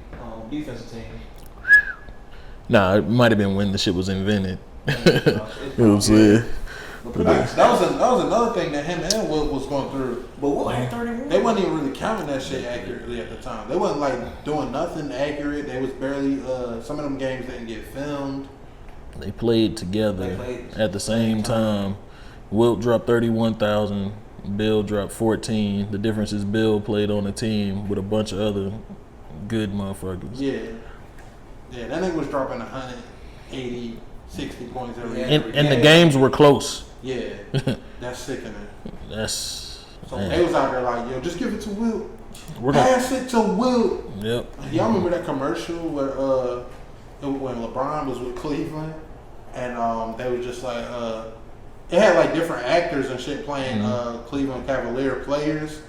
defensive team. Nah, it might have been when the shit was invented. You know what I'm saying? That was another thing that him and Wilt was going through. But Wilt had 31. They wasn't even really counting that shit accurately at the time. They wasn't like doing nothing accurate. They was barely. Some of them games didn't get filmed. They played together at the same time. Wilt dropped 31,000. Bill dropped 14. The difference is Bill played on a team with a bunch of other good motherfuckers. Yeah, that nigga was dropping 180, 60 points every And game. the games were close. Yeah, that's sickening. So they was out there like, yo, just give it to Wilt. We're Pass it to Wilt. Yep. Y'all remember that commercial where when LeBron was with Cleveland and they was just like it had like different actors and shit playing Cleveland Cavalier players,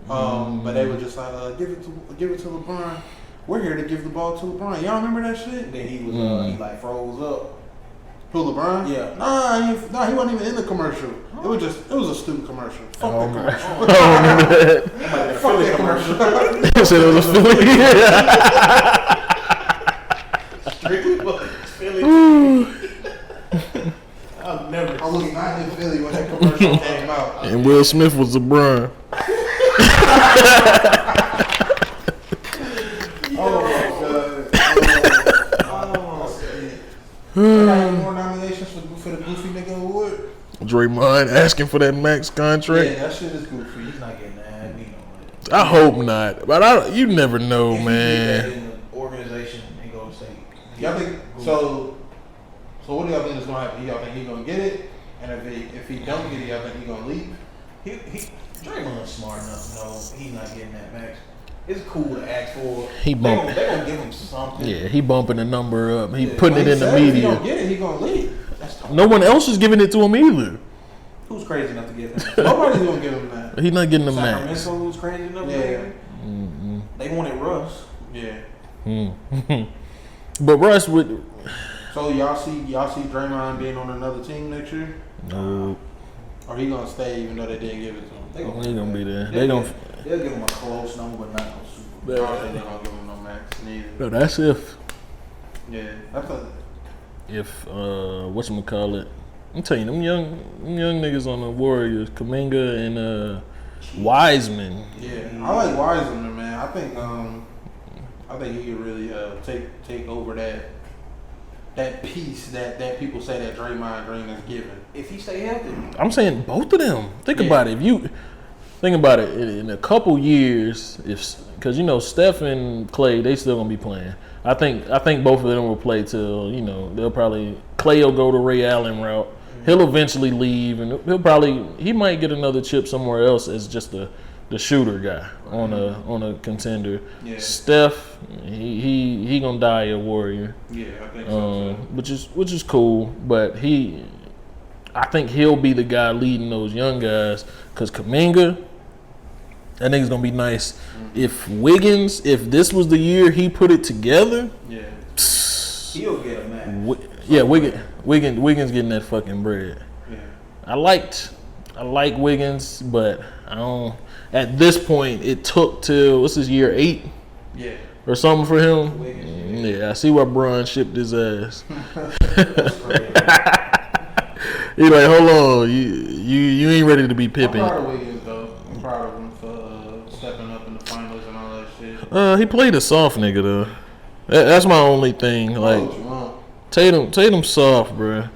but they were just like give it to LeBron. We're here to give the ball to LeBron. Y'all remember that shit? And then he was he like froze up. Who, LeBron? Yeah. Nah, he wasn't even in the commercial. It was a stupid commercial. Fuck that commercial. I don't remember that. Fuck that commercial. He said it was a Philly. Strictly Philly. I was not in Philly when that commercial came out. And Will Smith was LeBron. More nominations for the Goofy Nigga Award? Draymond asking for that max contract. Yeah, that shit is goofy. He's not getting that. We know it. I hope not, but you never know, If man. he did that in the organization and go to state. Y'all think so? So what do y'all think is gonna happen? Y'all think he gonna get it? And if he don't get it, y'all think he gonna leave? Draymond's smart enough to know he's not getting that max. It's cool to ask for. He They bumping. gonna give him something. Yeah, he bumping the number up. He Yeah, putting it in the If he media. don't get it, he gonna leave. That's tough. No one else is giving it to him either. Who's crazy enough to give him? Nobody's gonna give him that. He's not getting the max. Sacramento was crazy enough to Yeah. give him? They wanted Russ. Yeah. But Russ would. So y'all see Draymond being on another team next year, No, or he gonna stay even though they didn't give it to him? he gonna be there. They'll give him a close number, but not no super. I don't think they're gonna give him no max neither. No, that's if I thought. whatchamacallit. I'm telling you, them young niggas on the Warriors, Kuminga and Wiseman. Yeah, I like Wiseman, man. I think he could really take over that piece that people say that Draymond Green is giving. If he stay healthy. I'm saying both of them. Think about it. If you think about it, in a couple years, because Steph and Clay, they still gonna be playing. I think both of them will play till they'll probably Clay will go the Ray Allen route. He'll eventually leave, and he might get another chip somewhere else as just the shooter guy on a contender. Yeah. Steph, he gonna die a Warrior. Yeah, I think so too. Which is cool, but I think he'll be the guy leading those young guys. Cause Kuminga, that nigga's gonna be nice. If this was the year he put it together, He'll get a match. Wiggins getting that fucking bread. Yeah. I like Wiggins, but I don't. At this point, it took till what's his year 8? Yeah. Or something for him. Wiggins, Yeah, I see why Bron shipped his ass. He like, hold on, You ain't ready to be Pippen. I'm proud of Wiggins though. I'm proud of him for stepping up in the finals and all that shit. He played a soft nigga though. That's my only thing. Like Tatum soft, bro.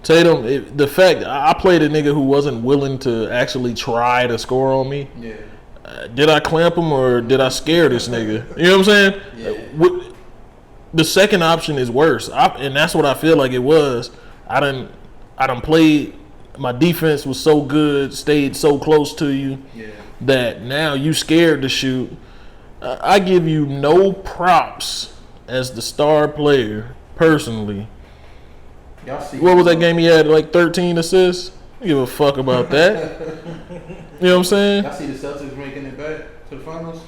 Tatum, the fact I played a nigga who wasn't willing to actually try to score on me. Yeah. Did I clamp him or did I scare this nigga? You know what I'm saying? Yeah. The second option is worse, and that's what I feel like it was. I done played. My defense was so good, stayed so close to you that now you scared to shoot. I give you no props as the star player personally. Y'all see what was that game he had, like 13 assists? I don't give a fuck about that. You know what I'm saying? Y'all see the Celtics making it back to the finals?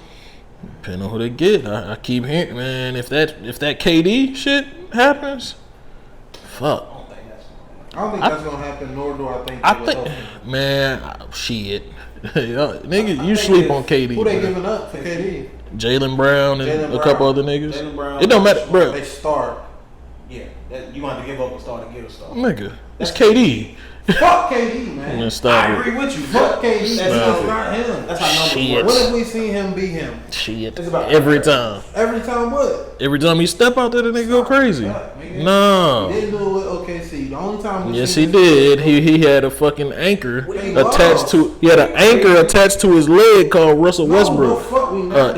Depending on who they get. I keep hearing, man, if that KD shit happens, fuck. I don't think that's gonna happen, nor do I think man, shit. Nigga, you sleep on KD. Who they giving up for KD? Jaylen Brown and a couple other niggas. Brown, it don't matter, bro. They start. Yeah, you gonna have to give up a star to get a star. Nigga, it's KD. Fuck KD, man. I agree with you. Fuck KD. That's not him. That's how numbers work. When have we seen him be him? Shit. Every time. Every time what? Every time he step out there, the nigga go crazy. No. He didn't do it with OKC. The only time yes, he did. He had a fucking anchor attached to. He had an anchor attached to his leg called Russell Westbrook.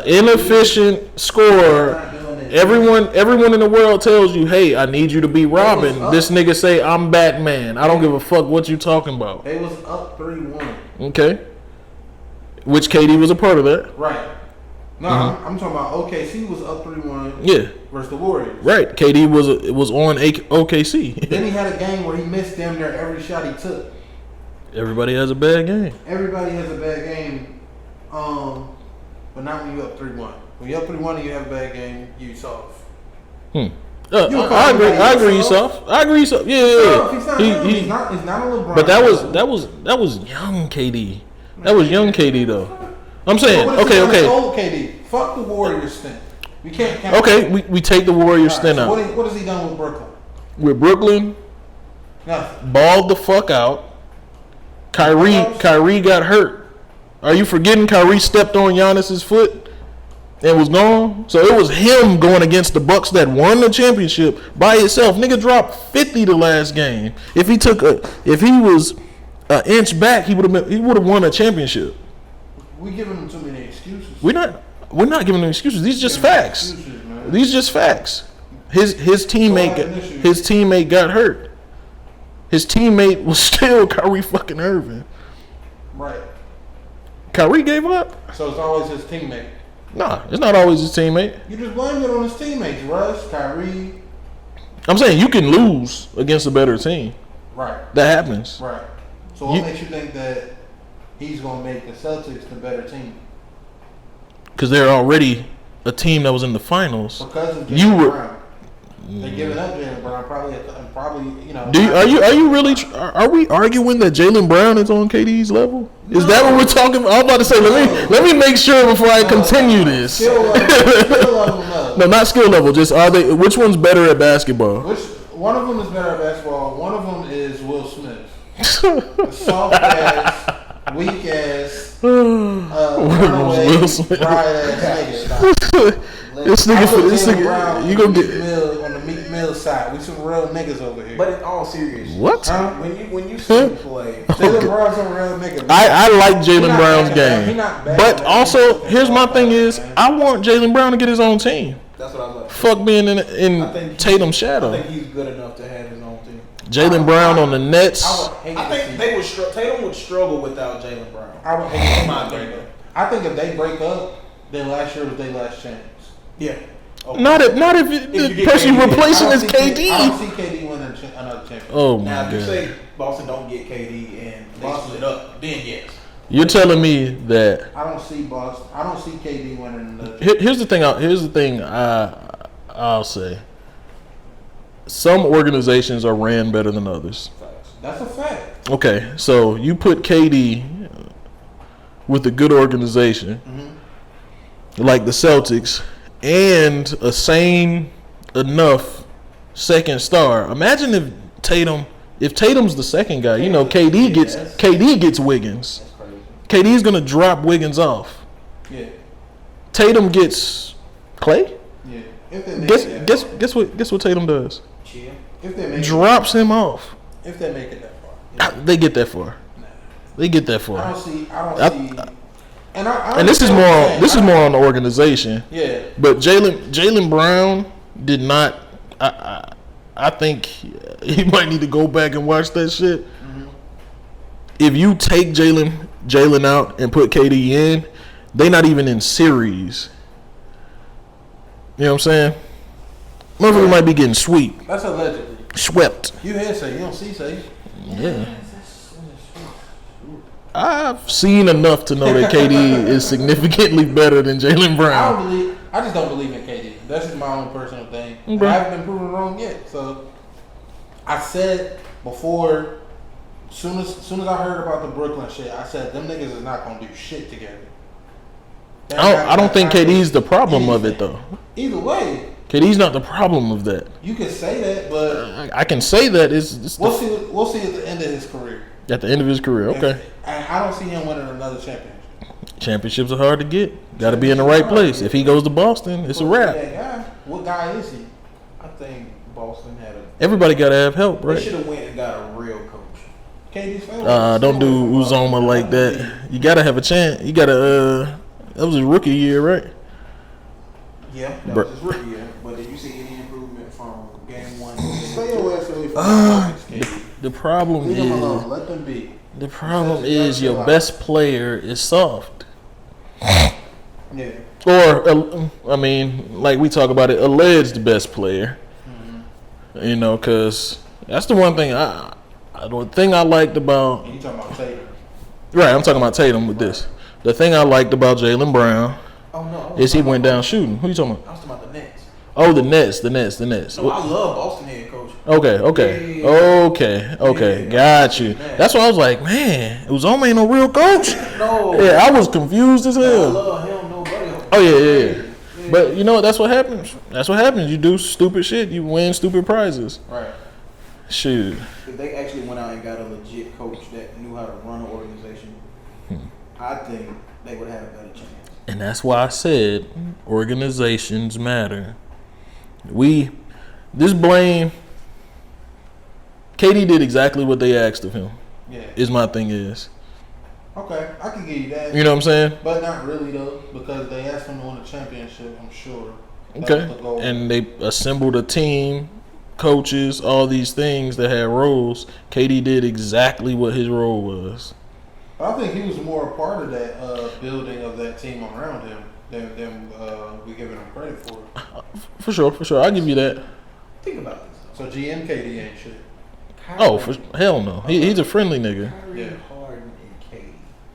Inefficient scorer. Everyone in the world tells you, hey, I need you to be Robin. This nigga say, I'm Batman. I don't give a fuck what you talking about. They was up 3-1. Okay. Which KD was a part of that. Right. No, I'm talking about OKC was up 3-1. Yeah. Versus the Warriors. Right. KD was on OKC. Then he had a game where he missed damn near every shot he took. Everybody has a bad game. Everybody has a bad game. But not when you up 3-1. When you up 3-1 and you have a bad game, you soft. I agree. He's soft. Yeah. He's not a LeBron. But that was young KD. That was young KD though. I'm saying okay. Old KD. Fuck the Warriors stint. We can't count. Okay, we take the Warriors stint out. What has he done with Brooklyn? With Brooklyn, nothing. Balled the fuck out. Kyrie got hurt. Are you forgetting Kyrie stepped on Giannis's foot? And was gone. So it was him going against the Bucks that won the championship by himself. Nigga dropped 50 the last game. If he was an inch back, he would have won a championship. We giving him too many excuses. We're not giving him excuses. These just facts. These just facts. His teammate got hurt. His teammate was still Kyrie fucking Irving. Right. Kyrie gave up. So it's always his teammate. Nah, it's not always his teammate. You just blame it on his teammates, Russ, Kyrie. I'm saying you can lose against a better team. Right. That happens. Right. So what makes you think that he's going to make the Celtics the better team? Because they're already a team that was in the finals. Because of Jaylen Brown. They're giving up Jaylen Brown. Probably, you know. Are we arguing that Jaylen Brown is on KD's level? Is that what we're talking about? I'm about to say, let me make sure before I continue this. Skill level, no. No, not skill level. Just which one's better at basketball? One of them is better at basketball. One of them is Will Smith. Soft ass, weak ass, Will Smith. Fried ass nigga. This nigga, you gonna get on the Meek Mill side. We some real niggas over here. But in all seriousness, what? When you see him play, Jaylen Brown's a real nigga. I like Jaylen Brown's game, but also here's my thing is I want Jaylen Brown to get his own team. That's what I was like. Fuck being in Tatum's shadow. I think he's good enough to have his own team. Jaylen Brown on the Nets. I think Tatum would struggle without Jaylen Brown. I would hate my break up. I think if they break up, then last year was their last chance. Yeah. Okay. Not if the person you're replacing is KD. I don't see KD winning another championship. Oh my now, god. Now, if you say Boston don't get KD and they split up, then yes. You're telling me that I don't see Boston. I don't see KD winning another. Here's the thing. I'll say. Some organizations are ran better than others. That's a fact. Okay, so you put KD with a good organization, like the Celtics, and a sane enough second star. Imagine if Tatum If Tatum's the second guy, you know, KD gets Wiggins. That's crazy. KD's gonna drop Wiggins off. Yeah. Tatum gets Clay. Yeah. If they make Guess what Tatum does? Chill. If they make Drops him off. If they make it that far. They get that far. Nah. They get that far. I don't see. And this is more on the organization. Yeah. But Jaylen Brown did not. I think he might need to go back and watch that shit. Mm-hmm. If you take Jaylen out and put KD in, they not even in series. You know what I'm saying? Motherfucker might be getting swept. That's allegedly. Swept. You hear say, you don't see say. Yeah. I've seen enough to know that KD is significantly better than Jaylen Brown. I just don't believe in KD. That's just my own personal thing. Okay. I haven't been proven wrong yet. So I said before, soon as I heard about the Brooklyn shit, I said them niggas is not gonna do shit together. I don't think KD's the problem of it though. Either way, KD's not the problem of that. you can say that, but I can say that it's we'll see at the end of his career. at the end of his career. Okay. And I don't see him winning another championship. Championships are hard to get. Got to be in the right place. If he goes to Boston, it's a wrap. What guy is he? I think Boston had Everybody got to have help, They right? should have went and got a real coach. KD's favorite. Don't do Uzoma like that. You got to have a chance. You got to. That was his rookie year, right? Yeah, that was his rookie year. But did you see any improvement from game one? Stay away from me from The problem Leave them is. alone. Let them be. The problem is your best player is soft. Yeah. Or, I mean, like we talk about it, alleged best player. Mm-hmm. You know, because that's the one thing the thing I liked about. You talking about Tatum? Right, I'm talking about Tatum with this. The thing I liked about Jaylen Brown is he went down shooting. Who you talking about? I was talking about the Nets. Oh, the Nets. No, I love Boston head coach. Okay. Yeah. Got you. That's why I was like, man, Uzoma ain't no real coach. No. Yeah, I was confused as I hell. love him. Nobody else. Oh yeah. But you know what? That's what happens. That's what happens. You do stupid shit. You win stupid prizes. Right. Shoot. If they actually went out and got a legit coach that knew how to run an organization, I think they would have a better chance. And that's why I said organizations matter. This blame. KD did exactly what they asked of him. Yeah. Is my thing is. Okay, I can give you that. You know what I'm saying? But not really though, because they asked him to win a championship. I'm sure. Okay. And they assembled a team, coaches, all these things that had roles. KD did exactly what his role was. I think he was more a part of that building of that team around him than we giving him credit for. For sure. I'll give you that. Think about this. So GM KD ain't shit. Oh, hell no. He's a friendly nigga. Kyrie, Harden, and KD.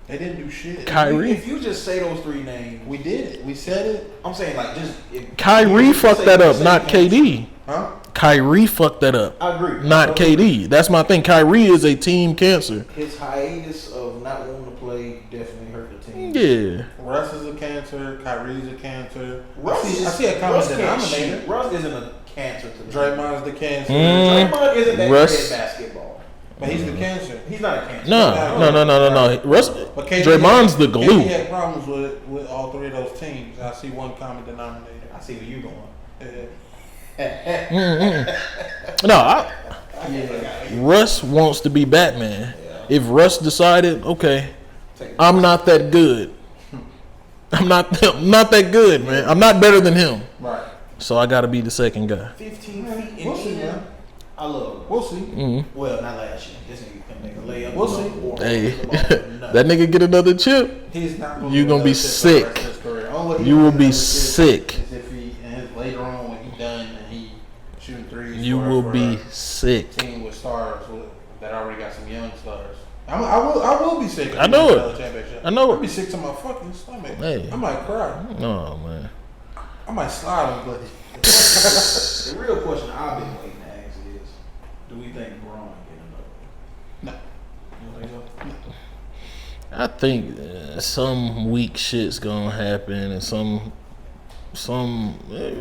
They didn't do shit. Kyrie? If you just say those three names, We did it. We said it. I'm saying like just. Kyrie fucked that up, not KD. Huh? Kyrie fucked that up. I agree. Not KD. That's my thing. Kyrie is a team cancer. His hiatus of not wanting to play definitely hurt the team. Yeah. Russ is a cancer. Kyrie's a cancer. Russ I see a common Russ can't denominator. shoot. Russ isn't a cancer to the Draymond's the cancer. Draymond isn't that Russ- good at basketball. But he's the cancer. He's not a cancer. No. Russ, But KD Draymond's the glue. KD had problems with all three of those teams. I see one common denominator. I see where you going. No, Russ wants to be Batman. If Russ decided, okay, I'm not that good. I'm not that good, man. I'm not better than him. Right. So I got to be the second guy. 15 feet We'll see, in man. I love him. We'll see. Mm-hmm. Well, not last year. This nigga can make a layup. We'll see. Hey, that nigga get another chip. He's not. You gonna be sick. You will be sick. Is if he and later on when he done and he shooting threes. You will be a sick. team with stars that already got some young stars. I will be sick. I know it. Championship. I know I'll it. be sick to my fucking stomach. Hey. I might cry. Oh man. I might slide on buddy. The real question I've been waiting to ask is, do we think Braun get another? No. You don't think so? I think some weak shit's gonna happen, and some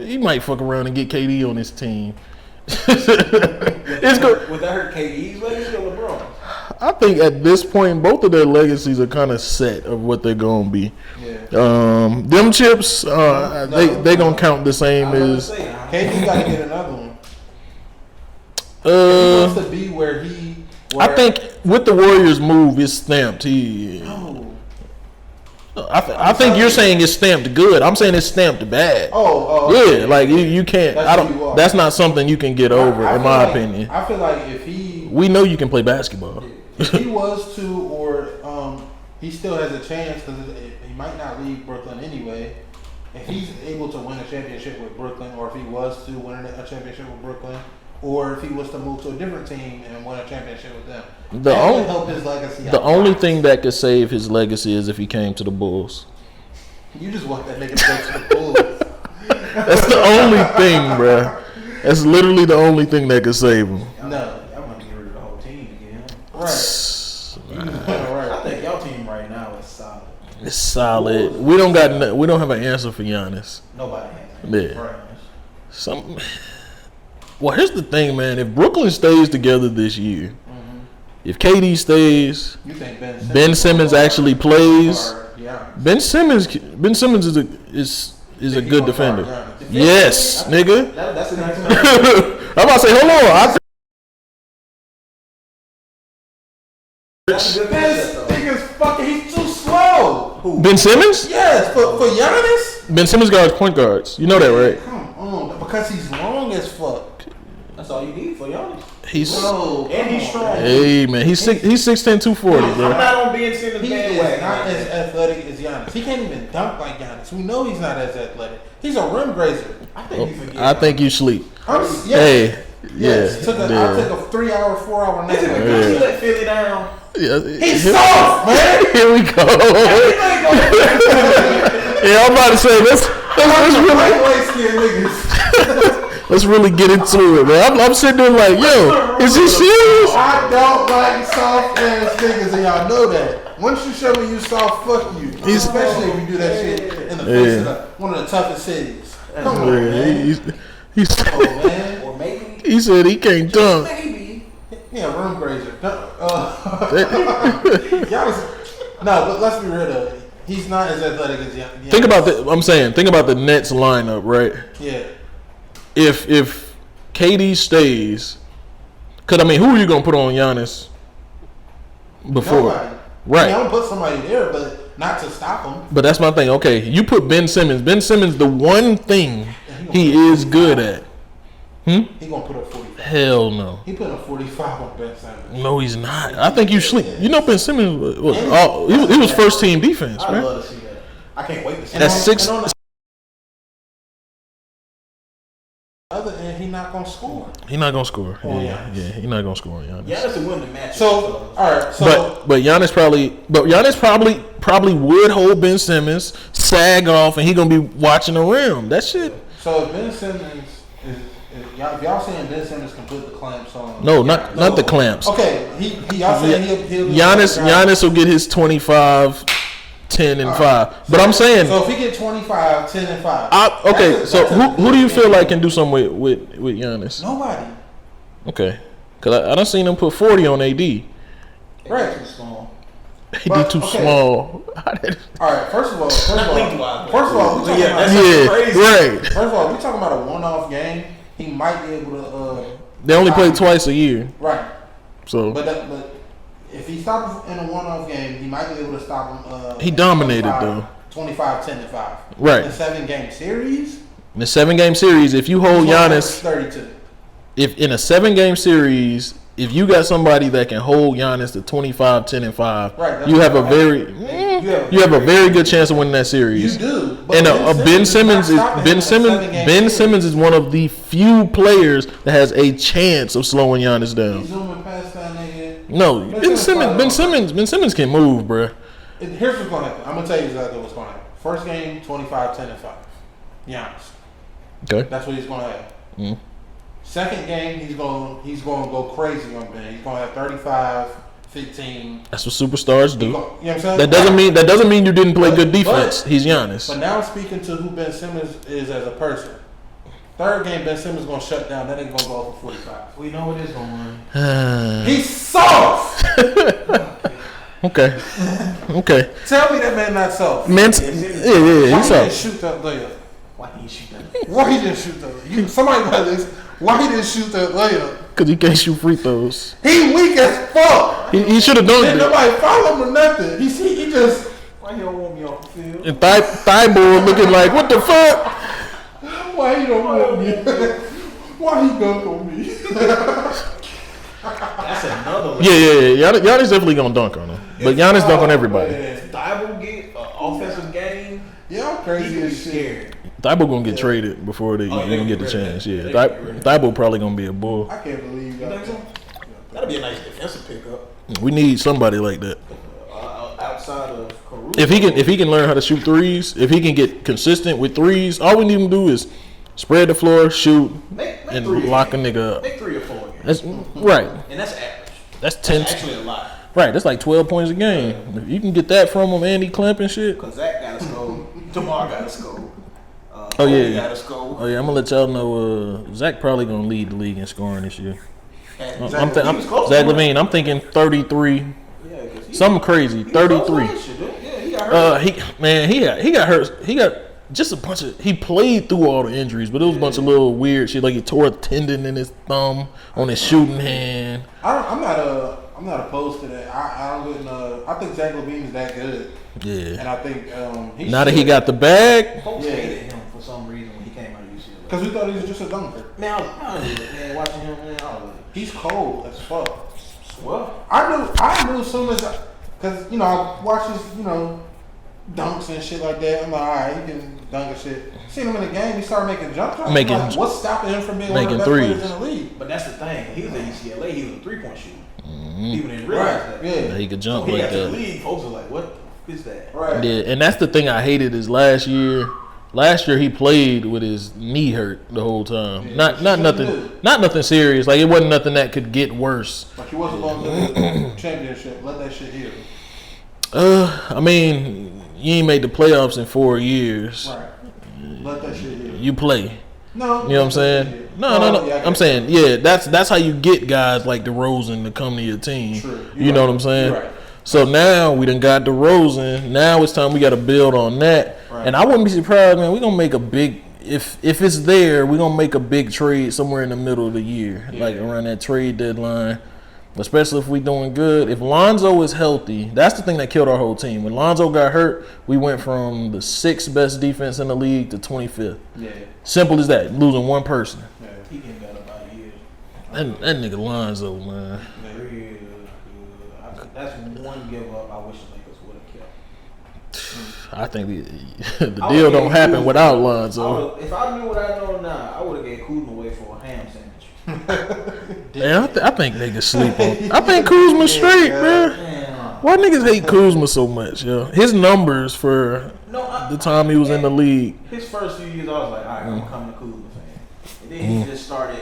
he might fuck around and get KD on his team, It's good. Would that hurt KD's legacy or LeBron? I think at this point, both of their legacies are kind of set of what they're gonna be. Yeah. Them chips, they gonna count the same as. KD got to get another one. He wants to be where he. I think with the Warriors move, it's stamped. I think you're saying it's stamped good. I'm saying it's stamped bad. Yeah, like you can't. That's not something you can get over, in my opinion. I feel like if he, we know you can play basketball. If he was to, or he still has a chance because he might not leave Brooklyn anyway. If he's able to win a championship with Brooklyn, or if he was to win a championship with Brooklyn, or if he was to move to a different team and win a championship with them, that would help his legacy. The only thing that could save his legacy is if he came to the Bulls. You just want that nigga to go to the Bulls. That's the only thing, bruh. That's literally the only thing that could save him. No. Y'all want to get rid of the whole team again. Right. I think y'all team right now is solid. It's solid. We don't have an answer for Giannis. Nobody has it. Yeah. Well, here's the thing, man. If Brooklyn stays together this year, if KD stays, you think Ben Simmons actually plays. Ben Simmons is a good defender. Yes, nigga. That's the next one. I'm about to say, hold on. This nigga's fucking. He's too slow. Who? Ben Simmons? Yes, for Giannis. Ben Simmons guards point guards. You know that, right? Come on, because he's long as fuck. That's all you need for Giannis. He's strong. Hey man, he's 6'10", 240, bro. I'm not on being Simmons. He's not as athletic as Giannis. He can't even dunk like Giannis. We know he's not as athletic. He's a rim grazer. I think you sleep. Yes. Yes. I took a 3 hour, 4 hour nap. He let Philly down. He's soft, man. Here we go. Yeah, I'm about to say let's really get into it, man. I'm sitting there like, yo, is he serious? I don't like soft ass niggas, and y'all know that. Once you show me you soft, fuck you. Especially if you do that shit in the face of one of the toughest cities. Come on, man. Man. Or maybe. He said he can't dunk. Maybe. Yeah, room grazer. No, but let's be real though. He's not as athletic as Giannis. Think about the Nets lineup, right? Yeah. If KD stays, because I mean, who are you gonna put on Giannis before? Nobody. Right. I mean, I'm gonna put somebody there, but not to stop him. But that's my thing. Okay, you put Ben Simmons. Ben Simmons, the one thing he is good at. He gonna put up 45. Hell no. He put up 45 on Ben Simmons. No, he's not. I think you sleep. You know, Ben Simmons he was first team defense, man. I love to see that. I can't wait to see That's that. 6. Other end, he not gonna score. He not gonna score. Yeah, he not gonna score. Giannis will win the match. So, all right. So, but Giannis probably would hold Ben Simmons, sag off, and he gonna be watching the rim. That shit. So if Ben Simmons if y'all saying Ben Simmons can put the clamps on? No, not the clamps. Okay, y'all saying he'll Giannis will get his 25. 10 and 5. But I'm saying. So if he get 25, 10 and 5. Who do you feel like can do something with Giannis? Nobody. Okay. Because I done seen him put 40 on AD. Right. Too small. AD too small. All right. First of all, we crazy. Right. First of all, we talking about a one-off game. He might be able to. They only play twice a year. Right. So. But if he stops in a one-off game, he might be able to stop him. He dominated 25, 10 and 5. Right. In a 7-game series. In a 7-game series, if you hold Giannis 32. If in a 7-game series, if you got somebody that can hold Giannis to 25, 10 and 5, right, you have a very good chance of winning that series. You do. And Ben Simmons is one of the few players that has a chance of slowing Giannis down. He's zooming past that nigga. No, Ben Simmons can move, bro. Here's what's going to happen. I'm going to tell you exactly what's going to happen. First game, 25, 10 and 5. Giannis. Okay. That's what he's going to have. Second game, he's going to go crazy on Ben. He's going to have 35, 15. That's what superstars do. You know what I'm saying? That doesn't mean you didn't play good defense. He's Giannis. But now speaking to who Ben Simmons is as a person. Third game, Ben Simmons gonna shut down. That ain't gonna go over 45. We know what is gonna run. He's soft. Okay. Tell me that man not soft. Yeah, he's soft. Why he didn't shoot that layup? Why he didn't shoot that? Somebody got this. Why he didn't shoot that layup? Because he can't shoot free throws. He weak as fuck. He should have dunked it. Nobody follow him or nothing. He just. Why he don't want me off the field? And Thibault looking like, what the fuck? Why he don't want me? Why he dunk on me? That's another level. Yeah. Giannis definitely gonna dunk on him. But Giannis dunk on everybody. Thibault get an offensive game. Yeah, I'm crazy as shit. Thibault gonna get traded before they even get the chance. Yeah, Thibault probably gonna be a bull. I can't believe that. That'd be a nice defensive pickup. We need somebody like that. Outside of Caruso. If he can learn how to shoot threes, if he can get consistent with threes, all we need him to do is spread the floor, shoot, and lock a nigga up. Make 3 or 4 games. That's right. And that's average. That's 10. That's actually a lot. Right, that's like 12 points a game. If you can get that from him, Andy Clamp and shit. Because Zach got to score. Jamar got to score. Oh yeah, got to score. Oh yeah, I'm gonna let y'all know. Zach probably gonna lead the league in scoring this year. Zach LaVine. I'm thinking 33. Yeah, something crazy. 33. He got hurt. He got hurt. He got just a bunch of. He played through all the injuries, but it was a bunch of little weird shit. Like he tore a tendon in his thumb on his shooting hand. I'm not opposed to that. I think Zach LaVine's that good. Yeah. And I think now that he got the bag. Folks hated him for some reason when he came out of UCLA. Because we thought he was just a dunker. Man, I was watching him. Man, he's cold as fuck. Well, I knew as soon as because I watched his dunks and shit like that. I'm like, all right, he can dunk and shit. Seen him in the game, he started making jump shots. What's stopping him from being one of the best players in the league? But that's the thing. He was at UCLA. He was a 3-point shooter. Mm-hmm. People didn't realize that. Yeah, he could jump so like that. that. The league, folks are like, "What is that?" Right. Yeah, and that's the thing I hated is last year. Last year he played with his knee hurt the whole time. Yeah, not nothing serious. Like it wasn't nothing that could get worse. Like he wasn't going to the championship. Let that shit heal. I mean, you ain't made the playoffs in 4 years. Right. Let that shit heal. You play. No. You know what I'm saying? No. Yeah, I'm saying, that's how you get guys like DeRozan to come to your team. True. You know what I'm saying? You're right. So now we done got DeRozan. Now it's time we got to build on that. Right. And I wouldn't be surprised, man. We're gonna make a big if it's there. We're gonna make a big trade somewhere in the middle of the year, like around that trade deadline. Especially if we doing good. If Lonzo is healthy, that's the thing that killed our whole team. When Lonzo got hurt, we went from the 6th best defense in the league to 25th. Yeah. Simple as that. Losing one person. Yeah. He getting better by years. That nigga Lonzo, man. That's one give up I wish the Lakers would have kept. I think the deal don't happen without Lonzo. If I knew what I know now, I would have gave Kuzma away for a ham sandwich. Yeah, I think niggas sleep on. I think Kuzma's straight, man. Why niggas hate Kuzma so much, yo? His numbers for the time he was in the league. His first few years, I was like, all right, I'm coming to Kuzma fan. And then he just started.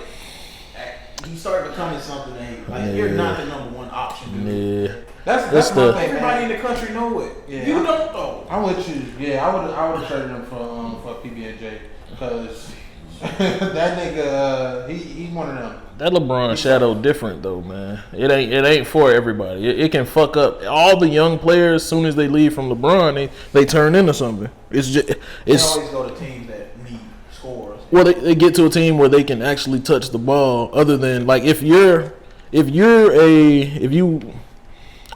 He started becoming something that you're not the number one option, dude. Yeah. That's my thing. Everybody in the country know it. Yeah, you don't though. I'm with you. Yeah, I would have traded him for PB&J because that nigga he one of them. That LeBron shadow different though, man. It ain't for everybody. It can fuck up all the young players. As soon as they leave from LeBron, they turn into something. They always go to teams that need scores. Well, they get to a team where they can actually touch the ball. Other than like if you,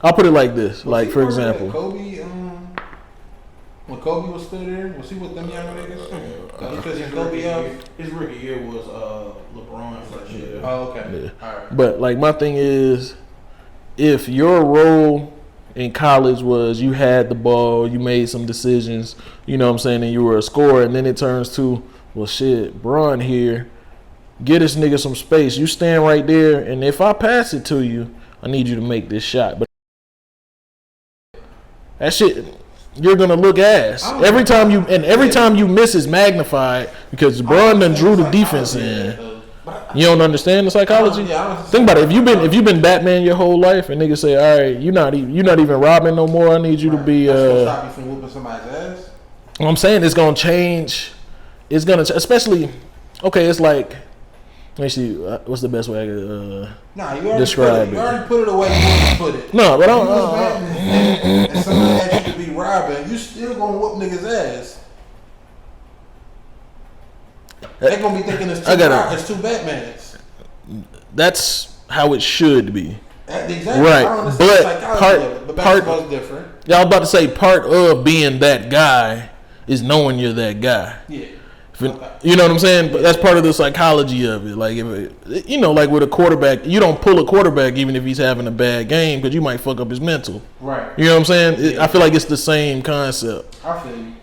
I'll put it like this. Like for example, Kobe. When Kobe was still there, was he with them young niggas? His rookie year was LeBron first year. Oh, okay. Yeah. All right. But like my thing is, if your role in college was you had the ball, you made some decisions, you know what I'm saying, and you were a scorer, and then it turns to, well, shit, Bron here, get this nigga some space. You stand right there, and if I pass it to you, I need you to make this shot. But that shit, you're gonna look ass every time you miss is magnified because Bron done drew the defense in. You don't understand the psychology? Think about it. If you've been Batman your whole life, and niggas say, all right, you're not even Robin no more. I need you to be. Stop you from whooping somebody's ass. I'm saying it's gonna change. It's gonna, especially Okay, it's like, let me see, what's the best way I could describe it? You already put it away you put it. No, but and somebody asked you to be robbing, you still gonna whoop niggas' ass. They gonna be thinking it's two Batmans. That's how it should be. Exactly. Right, but basketball's different. Yeah, I was about to say part of being that guy is knowing you're that guy. Yeah. You know what I'm saying? But that's part of the psychology of it. Like, like with a quarterback, you don't pull a quarterback even if he's having a bad game because you might fuck up his mental. Right. You know what I'm saying? I feel like it's the same concept. I feel you.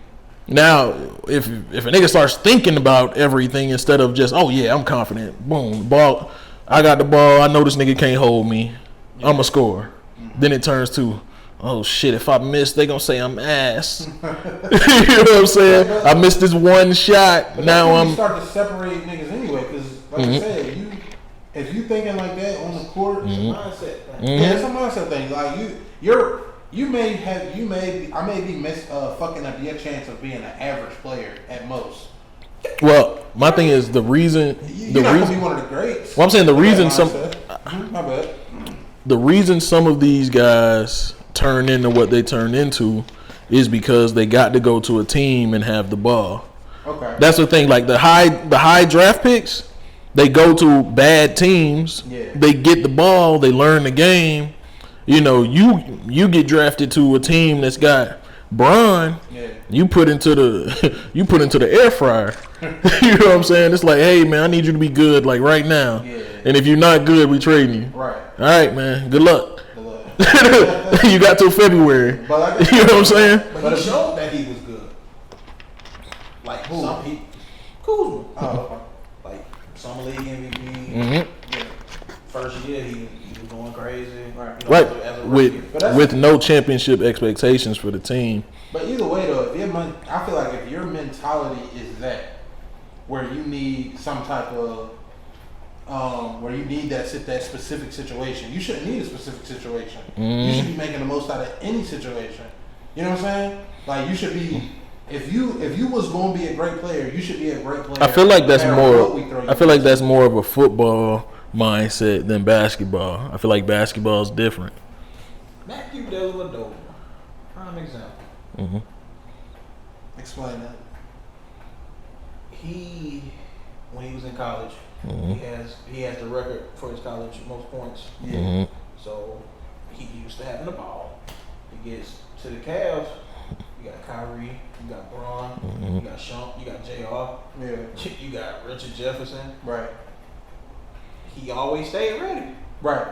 Now, if a nigga starts thinking about everything instead of just, oh yeah, I'm confident. Boom, ball. I got the ball. I know this nigga can't hold me. I'm a scorer. Mm-hmm. Then it turns to, oh shit, if I miss, they gonna say I'm ass. You know what I'm saying? I missed this one shot. But now I'm start to separate niggas anyway, because like I said, if you thinking like that on the court, it's a mindset thing. Yeah, it's a mindset thing. Like I may be fucking up your chance of being an average player at most. Well, my thing is the reason. You're not gonna be one of the greats. Well, I'm saying the reason My bad. The reason some of these guys turn into what they turn into is because they got to go to a team and have the ball. Okay. That's the thing. Like the high draft picks, they go to bad teams. Yeah. They get the ball. They learn the game. You know, you get drafted to a team that's got Bron. Yeah. You put into the air fryer. You know what I'm saying? It's like, hey man, I need you to be good like right now. Yeah. And if you're not good, we trading you. Right. All right, man. Good luck. You got till February. You know what I'm saying? But he showed that he was good. Like who? Kuzma. Like summer league MVP. Mm-hmm. First year he was going crazy. Right. As a with no championship expectations for the team. But either way though, I feel like if your mentality is that, where you need some type of where you need that specific situation. You shouldn't need a specific situation. You should be making the most out of any situation. You know what I'm saying? Like you should be. If you was going to be a great player, you should be a great player. I feel like that's more. I feel like that's more of a football mindset than basketball. I feel like basketball is different. Matthew Dellavedova, prime example. Mm-hmm. Explain that. When he was in college. Mm-hmm. He has the record for his college most points. Yeah. Mm-hmm. So he used to having the ball. He gets to the Cavs. You got Kyrie. You got Bron. Mm-hmm. You got Shump. You got JR. Yeah. You got Richard Jefferson. Right. He always stayed ready. Right.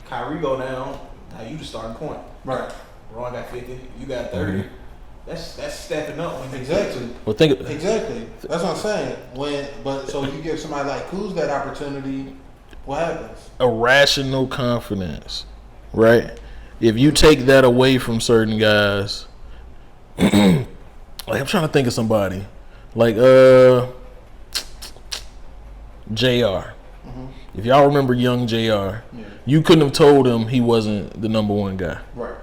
Kyrie go down. Now you the starting point. Right. Bron got 50. You got 30. Mm-hmm. That's stepping up. Exactly. Well, exactly. That's what I'm saying. So you give somebody like Kuz that opportunity, what happens? Irrational confidence, right? If you take that away from certain guys, like I'm trying to think of somebody, like JR. Mm-hmm. If y'all remember young JR, you couldn't have told him he wasn't the number one guy. Right.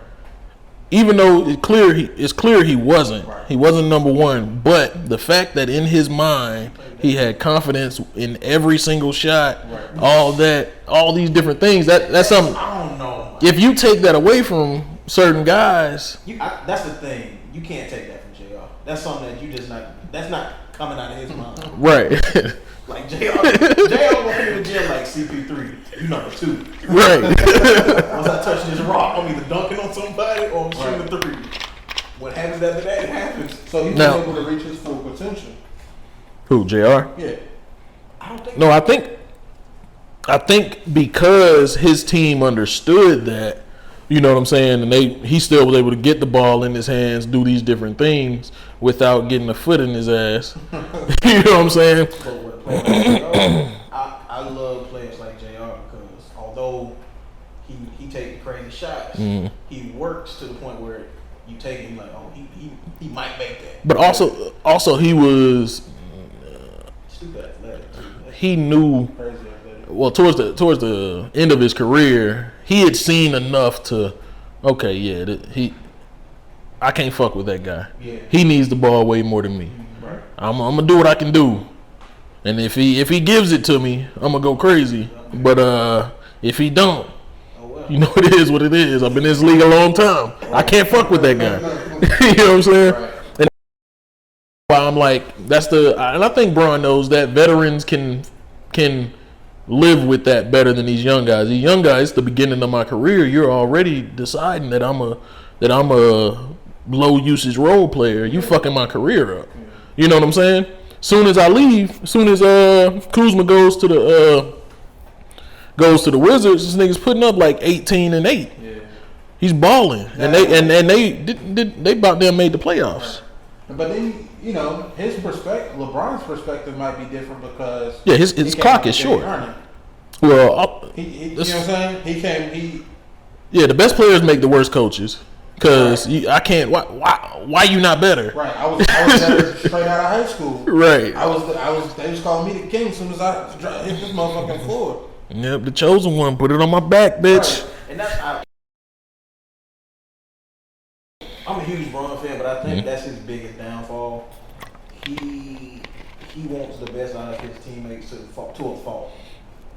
Even though it's clear he wasn't. Right. He wasn't number one. But the fact that in his mind he had confidence in every single shot, all these different things. That's something. I don't know. If you take that away from certain guys, that's the thing. You can't take that from JR. That's something that you just not. That's not coming out of his mind. Right. Like JR walking in the gym like CP3. You number 2. Right. Once I touch this rock, I'm either dunking on somebody or I'm shooting a 3. What happens after that? It happens. So he's not able to reach his full potential. Who, JR? Yeah. I don't think. No, I think because his team understood that, you know what I'm saying, and he still was able to get the ball in his hands, do these different things without getting a foot in his ass. You know what I'm saying? I love players like JR because although he takes crazy shots, he works to the point where you take him like, oh, he might make that. But also he was stupid athletic too. He knew. Well, towards the end of his career, he had seen enough to, I can't fuck with that guy. Yeah. He needs the ball way more than me. Right. I'm gonna do what I can do. And if he gives it to me, I'm gonna go crazy. But if he don't, you know it is what it is. I've been in this league a long time. I can't fuck with that guy. You know what I'm saying? Right. And why I'm like, and I think Bron knows that veterans can live with that better than these young guys. These young guys, the beginning of my career, you're already deciding that I'm a low usage role player. You fucking my career up. You know what I'm saying? Soon as I leave, soon as Kuzma goes to the Wizards, this nigga's putting up like 18 and 8. Yeah. He's balling, and they about damn made the playoffs. Right. But then his perspective, LeBron's perspective might be different because his clock is short. Well, you know what I'm saying? The best players make the worst coaches. Cause I can't. Why you not better? Right. I was better straight out of high school. Right. They was calling me the king as soon as I hit this motherfucking floor. Yep, the chosen one. Put it on my back, bitch. Right. And I'm a huge Bron fan, but I think that's his biggest downfall. He wants the best out of his teammates to a fault.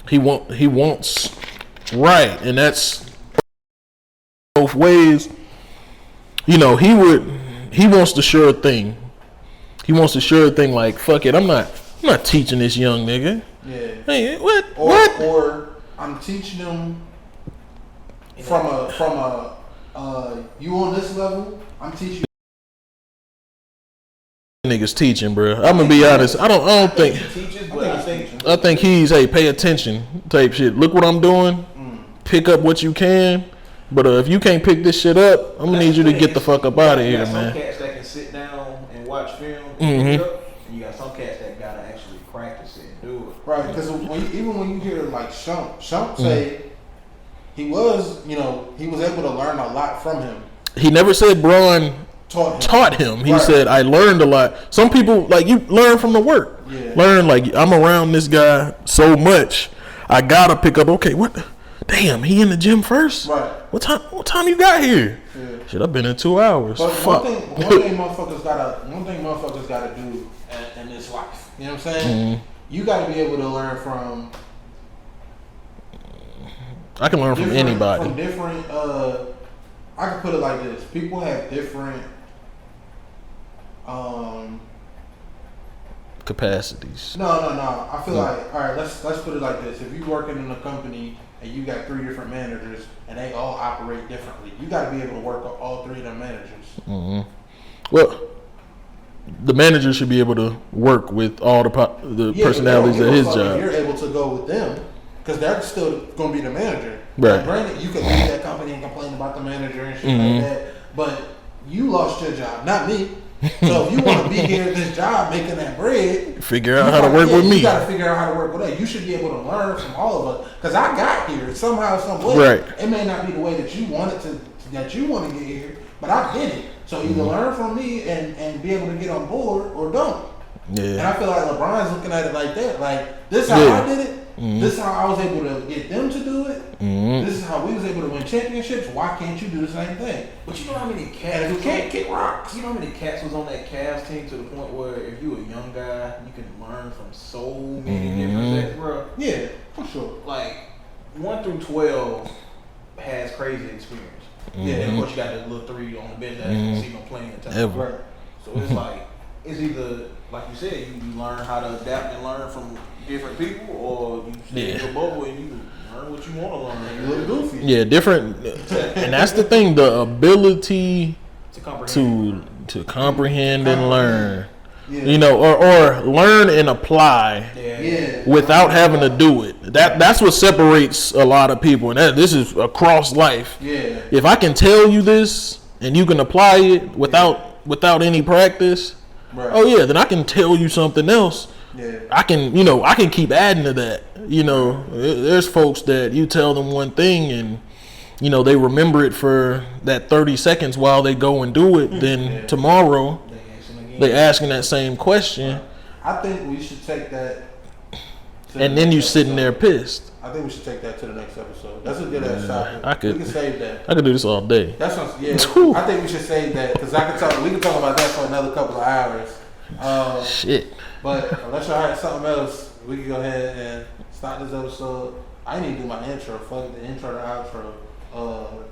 He wants right, and that's both ways. He wants the sure thing. He wants the sure thing. Like, fuck it, I'm not teaching this young nigga. Yeah. Hey, what? Or I'm teaching them from a you on this level. I'm teaching. Niggas teaching, bro. I'm gonna be honest. I don't think. I think he's pay attention type shit. Look what I'm doing. Pick up what you can. But if you can't pick this shit up, I'm gonna need you to get the fuck up out of here, man. Some cats that can sit down and watch film and pick it up, and you got some cats that gotta actually practice it and do it. Right, because even when you hear like Shump say he was able to learn a lot from him. He never said Bron taught him. He said I learned a lot. Some people you learn from the work. Yeah. Learn I'm around this guy so much, I gotta pick up. Okay, what? Damn, he in the gym first? Right. What time you got here? Yeah. Shit, I've been in 2 hours. But one thing motherfuckers gotta do in this life. You know what I'm saying? Mm-hmm. You gotta be able to learn from. I can learn from anybody. From different. I can put it like this: people have different. Capacities. No. I feel like all right. Let's put it like this: if you're working in a company and you got 3 different managers and they all operate differently, you got to be able to work with all 3 of them managers. Mm-hmm. Well, the manager should be able to work with all the personalities of his job. You're able to go with them because they're still going to be the manager. Right. Like, granted, you could leave that company and complain about the manager and shit like that, but you lost your job, not me. So if you want to be here at this job making that bread, figure out how to work with me. You got to figure out how to work with us. You should be able to learn from all of us because I got here somehow, some way. Right. It may not be the way that you wanted to, that you want to get here, but I did it. So either learn from me and be able to get on board or don't. Yeah. And I feel like LeBron's looking at it like that. Like, this is how I did it. Mm-hmm. This is how I was able to get them to do it. Mm-hmm. This is how we was able to win championships. Why can't you do the same thing? But you know how many cats? And if you can't, kick rocks. You know how many cats was on that Cavs team to the point where if you a young guy, you can learn from so many different things, bro. Yeah, for sure. Like 1 through 12 has crazy experience. Mm-hmm. Yeah, and of course you got the little 3 on the bench that you see no playing time. Right. So it's like it's either like you said, you learn how to adapt and learn from different people, or you stay in your bubble and you learn what you want to learn. You look goofy. Yeah, different, and that's the thing: the ability to comprehend and learn. Yeah. You know, or learn and apply without having to do it. That's what separates a lot of people, and this is across life. Yeah. If I can tell you this and you can apply it without any practice, right. Oh yeah, then I can tell you something else. Yeah. I can keep adding to that. You know, there's folks that you tell them one thing and they remember it for that 30 seconds while they go and do it. Then tomorrow they asking that same question. I think we should take that. And then you sitting there pissed. I think we should take that to the next episode. That's a good ass topic. We can save that. I could do this all day. That's what, I think we should save that because we can talk about that for another couple of hours. Shit. But unless y'all had something else, we can go ahead and start this episode. I need to do my intro. Fuck the intro to outro.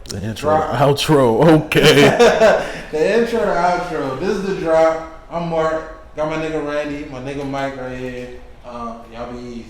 The intro to outro. Okay. The intro to outro. This is the drop. I'm Mark. Got my nigga Randy, my nigga Mike right here. Y'all be easy.